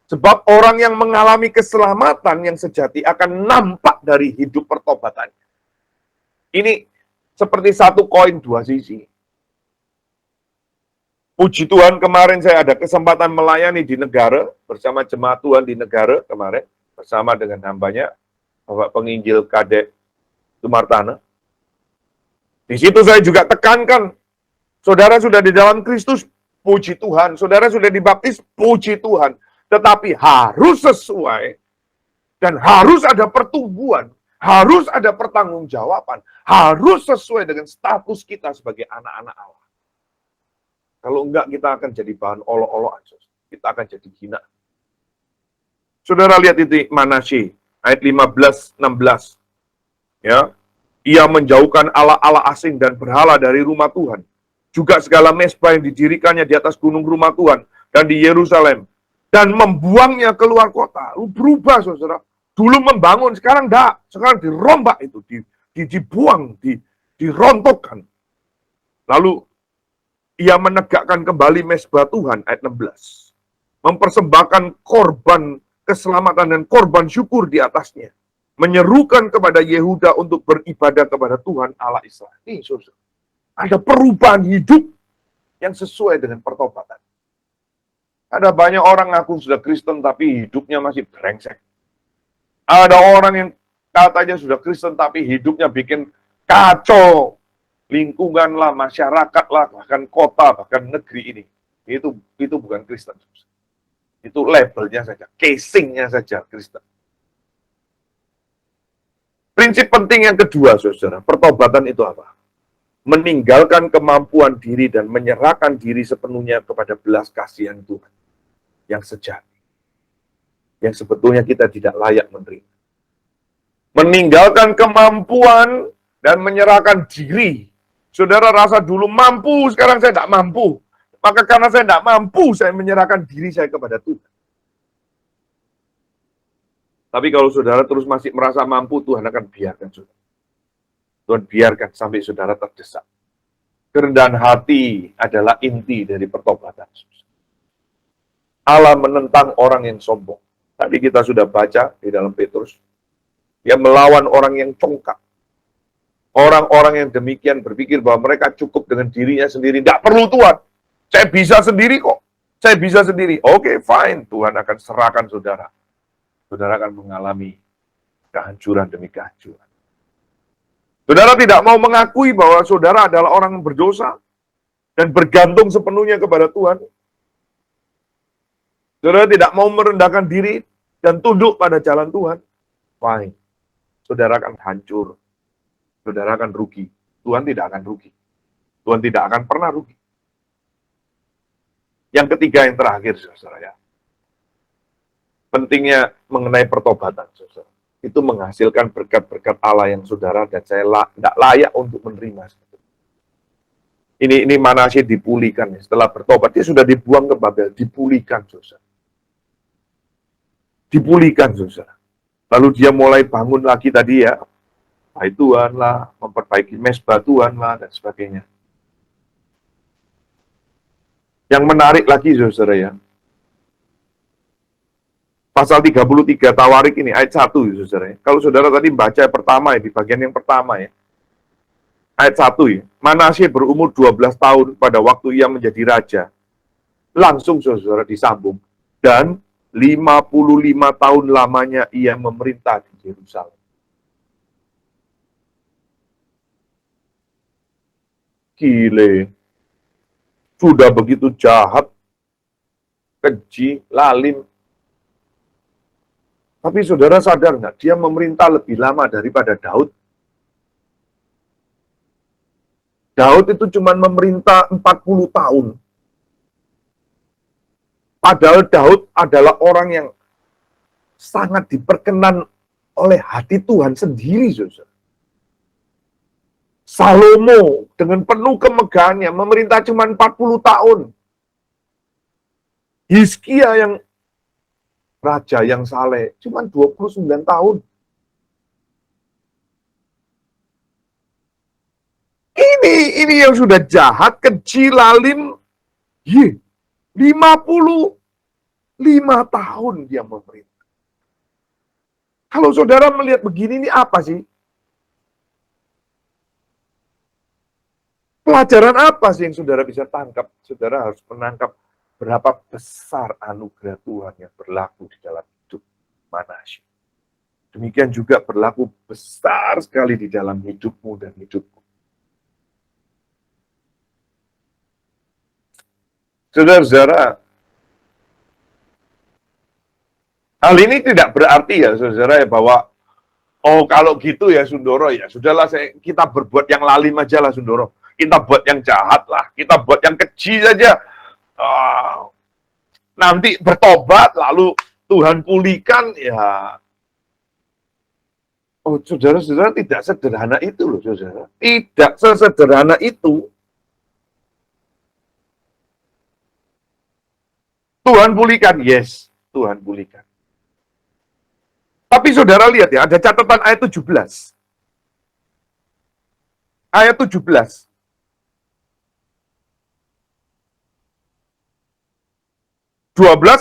Sebab orang yang mengalami keselamatan yang sejati akan nampak dari hidup pertobatannya. Ini seperti satu koin dua sisi. Puji Tuhan, kemarin saya ada kesempatan melayani di negara, bersama jemaat Tuhan di negara kemarin, bersama dengan hambanya, Bapak Penginjil Kadek Sumartana. Di situ saya juga tekankan, saudara sudah di dalam Kristus, puji Tuhan. Saudara sudah dibaptis, puji Tuhan. Tetapi harus sesuai dan harus ada pertumbuhan, harus ada pertanggungjawaban, harus sesuai dengan status kita sebagai anak-anak Allah. Kalau enggak, kita akan jadi bahan olok-olokan. Kita akan jadi hina. Saudara lihat itu Manasye, ayat 15-16. Ya, ia menjauhkan Allah-Allah asing dan berhala dari rumah Tuhan. Juga segala mezbah yang didirikannya di atas gunung rumah Tuhan dan di Yerusalem. Dan membuangnya keluar kota. Berubah, saudara. Dulu membangun, sekarang enggak. Sekarang dirombak itu. Dibuang, dirontokkan. Lalu, ia menegakkan kembali mezbah Tuhan, ayat 16. Mempersembahkan korban keselamatan dan korban syukur di atasnya. Menyerukan kepada Yehuda untuk beribadah kepada Tuhan Allah Israel. Ini, saudara. Ada perubahan hidup yang sesuai dengan pertobatan. Ada banyak orang ngaku sudah Kristen tapi hidupnya masih brengsek. Ada orang yang katanya sudah Kristen tapi hidupnya bikin kacau. Lingkungan lah, masyarakat lah, bahkan kota, bahkan negeri ini. Itu bukan Kristen. Itu labelnya saja, casingnya saja Kristen. Prinsip penting yang kedua, saudara, pertobatan itu apa? Meninggalkan kemampuan diri dan menyerahkan diri sepenuhnya kepada belas kasihan Tuhan yang sejati, yang sebetulnya kita tidak layak menerima. Meninggalkan kemampuan dan menyerahkan diri. Saudara rasa dulu mampu, sekarang saya tidak mampu. Maka karena saya tidak mampu, saya menyerahkan diri saya kepada Tuhan. Tapi kalau saudara terus masih merasa mampu, Tuhan akan biarkan saudara. Tuhan biarkan sampai saudara terdesak. Kerendahan hati adalah inti dari pertobatan. Allah menentang orang yang sombong. Tadi kita sudah baca di dalam Petrus. Dia melawan orang yang congkak. Orang-orang yang demikian berpikir bahwa mereka cukup dengan dirinya sendiri. Tidak perlu Tuhan. Saya bisa sendiri kok. Saya bisa sendiri. Oke, fine. Tuhan akan serahkan saudara. Saudara akan mengalami kehancuran demi kehancuran. Saudara tidak mau mengakui bahwa saudara adalah orang yang berdosa dan bergantung sepenuhnya kepada Tuhan. Saudara tidak mau merendahkan diri dan tunduk pada jalan Tuhan. Fine. Saudara akan hancur. Saudara akan rugi. Tuhan tidak akan rugi. Tuhan tidak akan pernah rugi. Yang ketiga, yang terakhir, saudara ya. Pentingnya mengenai pertobatan, saudara. itu menghasilkan berkat-berkat Allah yang saudara dan saya tidak layak untuk menerima. Ini Manasye dipulihkan ya. Setelah bertobat, dia sudah dibuang ke Babel, dipulihkan, saudara. Dipulihkan, saudara. Lalu dia mulai bangun lagi tadi ya, baik Tuhan lah, memperbaiki mesbah Tuhan lah, dan sebagainya. Yang menarik lagi, saudara ya, pasal 33 Tawarik ini, ayat 1, saudara ya. Kalau saudara tadi baca pertama ya, di bagian yang pertama ya, ayat 1 ya, Manasye berumur 12 tahun pada waktu ia menjadi raja. Langsung saudara disambung. Dan 55 tahun lamanya ia memerintah di Yerusalem. Gile. Sudah begitu jahat, keji, lalim. Tapi saudara sadar nggak, dia memerintah lebih lama daripada Daud. Daud itu cuma memerintah 40 tahun. Padahal Daud adalah orang yang sangat diperkenan oleh hati Tuhan sendiri, saudara. Salomo dengan penuh kemegahannya memerintah cuma 40 tahun. Hizkia yang raja yang saleh cuma 29 tahun. Ini yang sudah jahat, keji, lalim. 55 tahun dia memerintah. Kalau saudara melihat begini, ini apa sih? Pelajaran apa sih yang saudara bisa tangkap? Saudara harus menangkap berapa besar anugerah Tuhan yang berlaku di dalam hidup Manasye. Demikian juga berlaku besar sekali di dalam hidupmu dan hidupku. Saudara-saudara, hal ini tidak berarti ya saudara ya bahwa oh kalau gitu ya Sundoro ya sudahlah kita berbuat yang lalim aja lah Sundoro. Kita buat yang jahat lah, kita buat yang keji saja. Nanti bertobat, lalu Tuhan pulihkan, ya. Oh, saudara-saudara, tidak sederhana itu loh, saudara. Tidak sesederhana itu. Tuhan pulihkan, yes, Tuhan pulihkan. Tapi saudara lihat ya, ada catatan ayat 17. Ayat 17.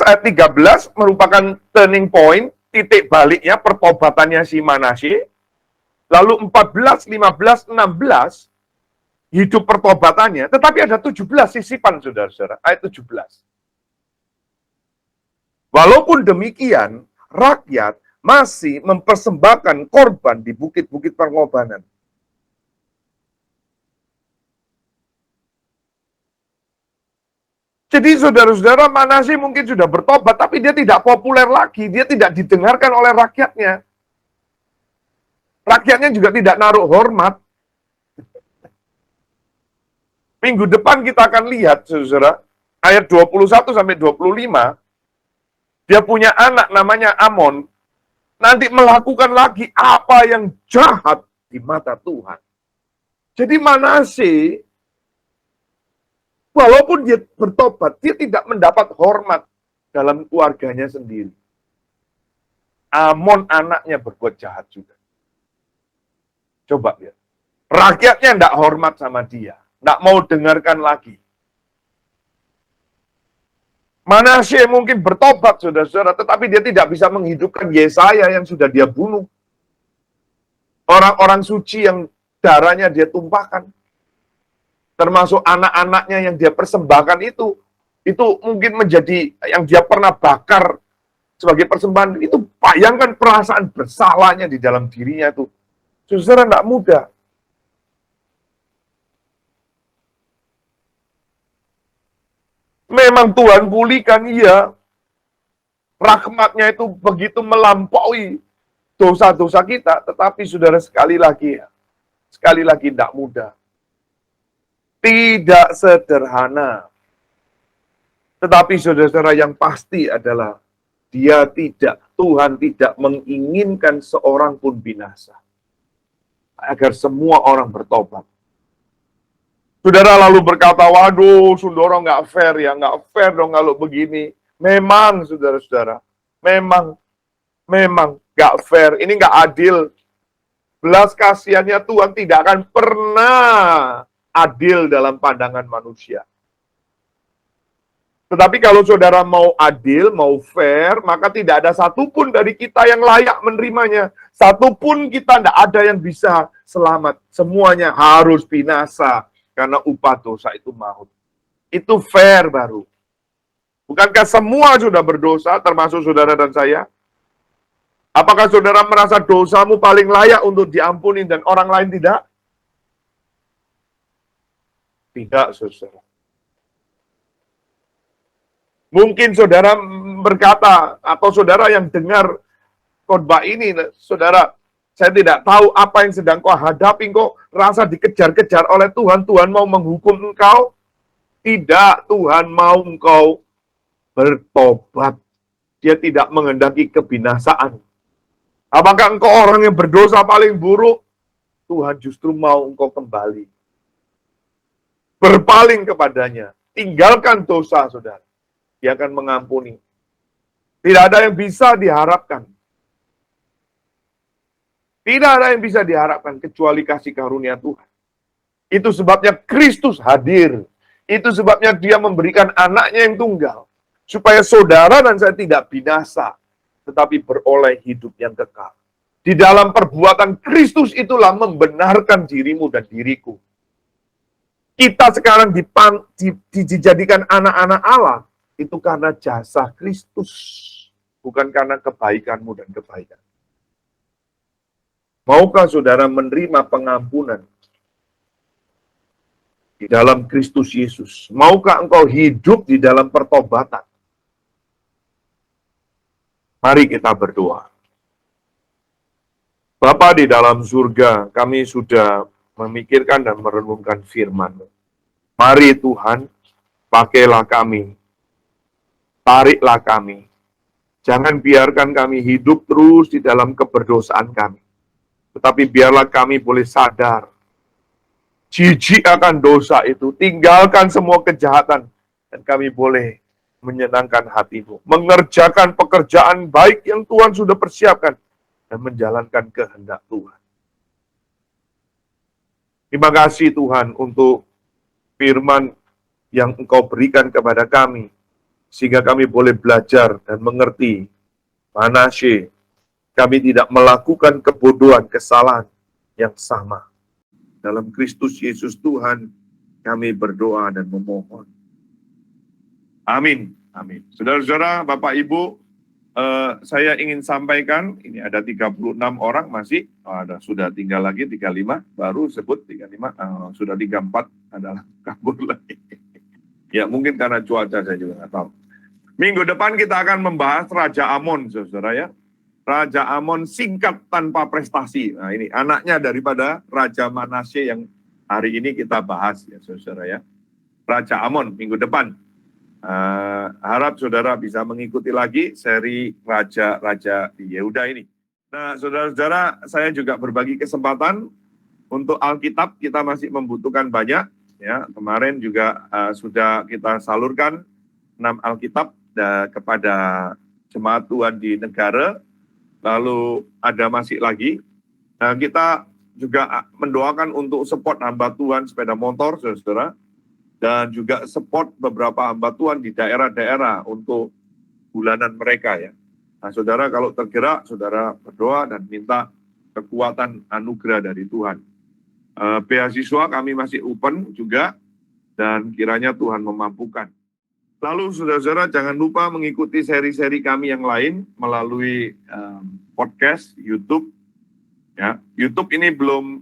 Ayat 13 merupakan turning point, titik baliknya pertobatannya si Manasye. Lalu 14, 15, 16 hidup pertobatannya, tetapi ada 17 sisipan saudara-saudara, ayat 17. Walaupun demikian, rakyat masih mempersembahkan korban di bukit-bukit pengorbanan. Jadi saudara-saudara, Manasye mungkin sudah bertobat, tapi dia tidak populer lagi, dia tidak didengarkan oleh rakyatnya. Rakyatnya juga tidak naruh hormat. Minggu depan kita akan lihat, saudara, ayat 21 sampai 25, dia punya anak namanya Amon, nanti melakukan lagi apa yang jahat di mata Tuhan. Jadi Manasye, walaupun dia bertobat, dia tidak mendapat hormat dalam keluarganya sendiri. Amon anaknya berbuat jahat juga. Coba lihat. Rakyatnya tidak hormat sama dia. Tidak mau dengarkan lagi. Manasye mungkin bertobat, saudara-saudara, tetapi dia tidak bisa menghidupkan Yesaya yang sudah dia bunuh. Orang-orang suci yang darahnya dia tumpahkan. Termasuk anak-anaknya yang dia persembahkan itu mungkin menjadi yang dia pernah bakar sebagai persembahan. Itu bayangkan perasaan bersalahnya di dalam dirinya itu. Saudara, tidak mudah. Memang Tuhan pulihkan, iya. Rahmatnya itu begitu melampaui dosa-dosa kita. Tetapi saudara, sekali lagi tidak mudah. Tidak sederhana. Tetapi saudara-saudara, yang pasti adalah dia tidak Tuhan tidak menginginkan seorang pun binasa, agar semua orang bertobat. Saudara lalu berkata, waduh, Sundoro nggak fair ya, nggak fair dong kalau begini. Memang, saudara-saudara, memang nggak fair, ini nggak adil. Belas kasihannya Tuhan tidak akan pernah adil dalam pandangan manusia. Tetapi kalau saudara mau adil, mau fair, maka tidak ada satupun dari kita yang layak menerimanya. Satupun kita tidak ada yang bisa selamat. Semuanya harus binasa. Karena upah dosa itu maut. Itu fair baru. Bukankah semua sudah berdosa, termasuk saudara dan saya? Apakah saudara merasa dosamu paling layak untuk diampuni dan orang lain tidak? Tidak, saudara. Mungkin saudara berkata, atau saudara yang dengar khotbah ini, saudara, saya tidak tahu apa yang sedang kau hadapi, kau rasa dikejar-kejar oleh Tuhan, Tuhan mau menghukum engkau? Tidak, Tuhan mau engkau bertobat. Dia tidak menghendaki kebinasaan. Apakah engkau orang yang berdosa paling buruk? Tuhan justru mau engkau kembali. Berpaling kepadanya. Tinggalkan dosa, saudara. Dia akan mengampuni. Tidak ada yang bisa diharapkan. Tidak ada yang bisa diharapkan kecuali kasih karunia Tuhan. Itu sebabnya Kristus hadir. Itu sebabnya dia memberikan anaknya yang tunggal. Supaya saudara dan saya tidak binasa, tetapi beroleh hidup yang kekal. Di dalam perbuatan Kristus itulah membenarkan dirimu dan diriku. Kita sekarang dijadikan anak-anak Allah, itu karena jasa Kristus. Bukan karena kebaikanmu dan kebaikan. Maukah saudara menerima pengampunan di dalam Kristus Yesus? Maukah engkau hidup di dalam pertobatan? Mari kita berdoa. Bapa di dalam surga, kami sudah memikirkan dan merenungkan firman-Mu. Mari Tuhan, pakailah kami, tariklah kami. Jangan biarkan kami hidup terus di dalam keberdosaan kami. Tetapi biarlah kami boleh sadar, jijik akan dosa itu, tinggalkan semua kejahatan, dan kami boleh menyenangkan hati-Mu, mengerjakan pekerjaan baik yang Tuhan sudah persiapkan, dan menjalankan kehendak Tuhan. Terima kasih Tuhan untuk firman yang Engkau berikan kepada kami, sehingga kami boleh belajar dan mengerti Manasye. Kami tidak melakukan kebodohan, kesalahan yang sama. Dalam Kristus Yesus Tuhan, kami berdoa dan memohon. Amin. Amin. Saudara-saudara, Bapak Ibu, saya ingin sampaikan, ini ada 36 orang masih, sudah tinggal lagi 35, baru sebut 35, sudah 34, adalah kabur lagi. Ya, mungkin karena cuaca saya juga nggak tahu. Minggu depan kita akan membahas Raja Amon, saudara ya. Raja Amon singkat tanpa prestasi. Nah ini anaknya daripada Raja Manasye yang hari ini kita bahas ya saudara ya. Raja Amon minggu depan. Harap saudara bisa mengikuti lagi seri Raja-Raja di Yehuda ini. Nah saudara-saudara, saya juga berbagi kesempatan untuk Alkitab, kita masih membutuhkan banyak. Ya, kemarin juga sudah kita salurkan 6 Alkitab kepada jemaat Tuhan di negara. Lalu ada masih lagi, kita juga mendoakan untuk support hamba Tuhan sepeda motor, saudara, dan juga support beberapa hamba Tuhan di daerah-daerah untuk bulanan mereka ya. Nah, saudara kalau tergerak, saudara berdoa dan minta kekuatan anugerah dari Tuhan. Beasiswa kami masih open juga, dan kiranya Tuhan memampukan. Lalu saudara-saudara jangan lupa mengikuti seri-seri kami yang lain melalui podcast, YouTube. Ya, YouTube ini belum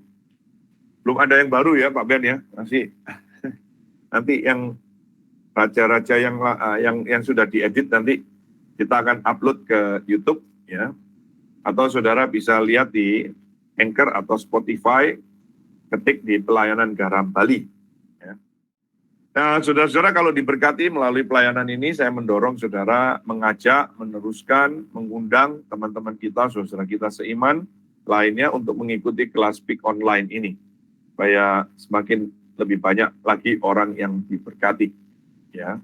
ada yang baru ya Pak Ben ya, masih nanti yang raja-raja yang sudah diedit nanti kita akan upload ke YouTube ya. Atau saudara bisa lihat di Anchor atau Spotify, ketik di Pelayanan Garam Bali. Ya. Nah, saudara-saudara, kalau diberkati melalui pelayanan ini, saya mendorong saudara mengajak, meneruskan, mengundang teman-teman kita, saudara kita seiman lainnya untuk mengikuti kelas Speak Online ini. Supaya semakin lebih banyak lagi orang yang diberkati. Ya.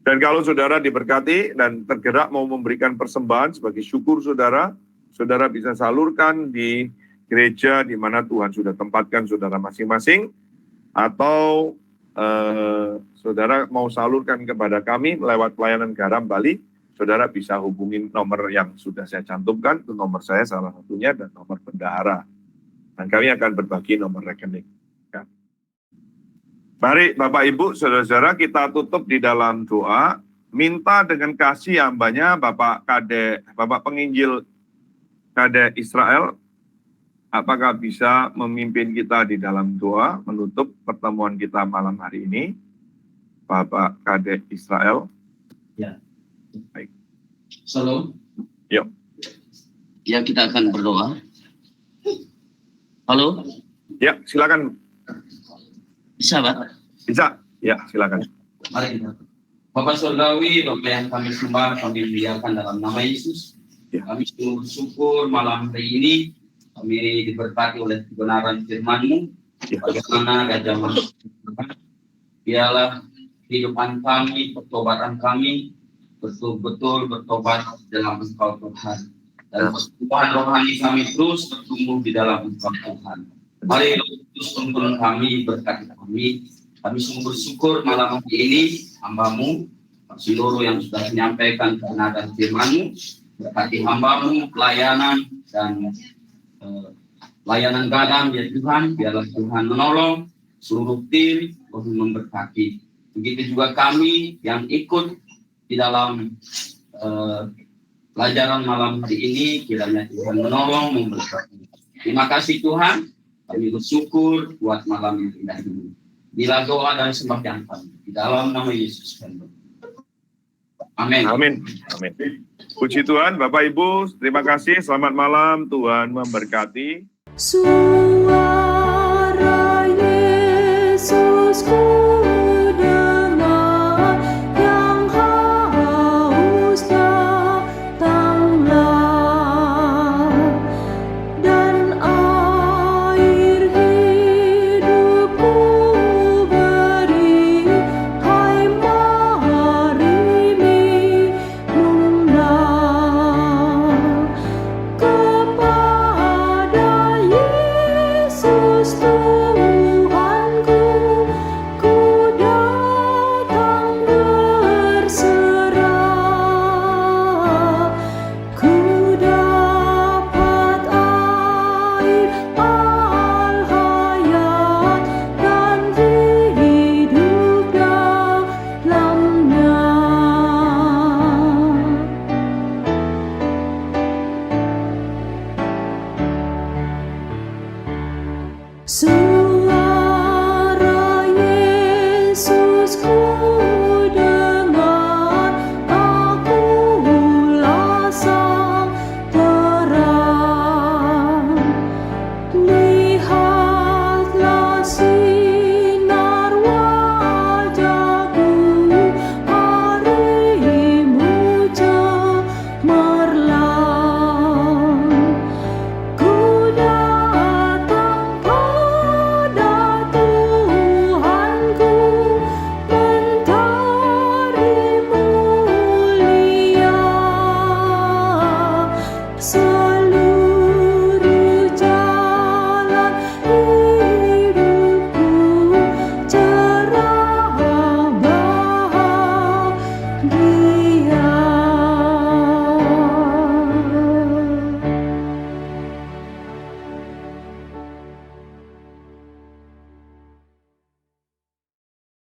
Dan kalau saudara diberkati dan tergerak mau memberikan persembahan sebagai syukur saudara, saudara bisa salurkan di gereja di mana Tuhan sudah tempatkan saudara masing-masing, atau saudara mau salurkan kepada kami lewat pelayanan garam Bali, saudara bisa hubungin nomor yang sudah saya cantumkan, itu nomor saya salah satunya dan nomor bendahara. Dan kami akan berbagi nomor rekening. Ya. Mari Bapak Ibu, saudara-saudara, kita tutup di dalam doa, minta dengan kasih hambanya Bapak Penginjil Kadek Israel, apakah bisa memimpin kita di dalam doa menutup pertemuan kita malam hari ini? Bapak Kadek Israel. Ya. Baik. Salam. Yuk. Ya, kita akan berdoa. Halo? Ya, silakan. Bisa, Pak? Bisa. Ya, silakan. Mari kita. Bapak Surgawi, Bapak yang kami sembah, kami muliakan dalam nama Yesus. Ya. Kami sungguh bersyukur malam hari ini. Kami diberkati oleh kebenaran firman-Mu. Ya. Bagaimana Gajah Mada, biarlah kehidupan kami, pertobatan kami, betul-betul bertobat dalam Engkau Tuhan. Dan pertumbuhan rohani kami terus bertumbuh di dalam Engkau Tuhan. Mari terus tuntun kami, berkati kami. Kami sungguh bersyukur malam hari ini, hamba-Mu, seluruh yang sudah menyampaikan kebenaran firman-Mu, berkati hamba-Mu, pelayanan, dan layanan garam ya Tuhan, biarlah Tuhan menolong seluruh tim untuk memberkati. Begitu juga kami yang ikut di dalam pelajaran malam hari ini, kiranya Tuhan menolong, memberkati. Terima kasih Tuhan, kami bersyukur buat malam yang indah ini. Bila doa dan sembahyang kami di dalam nama Yesus. Amin. Amin. Amin. Puji Tuhan, Bapak Ibu, terima kasih. Selamat malam, Tuhan memberkati. Suara Yesusku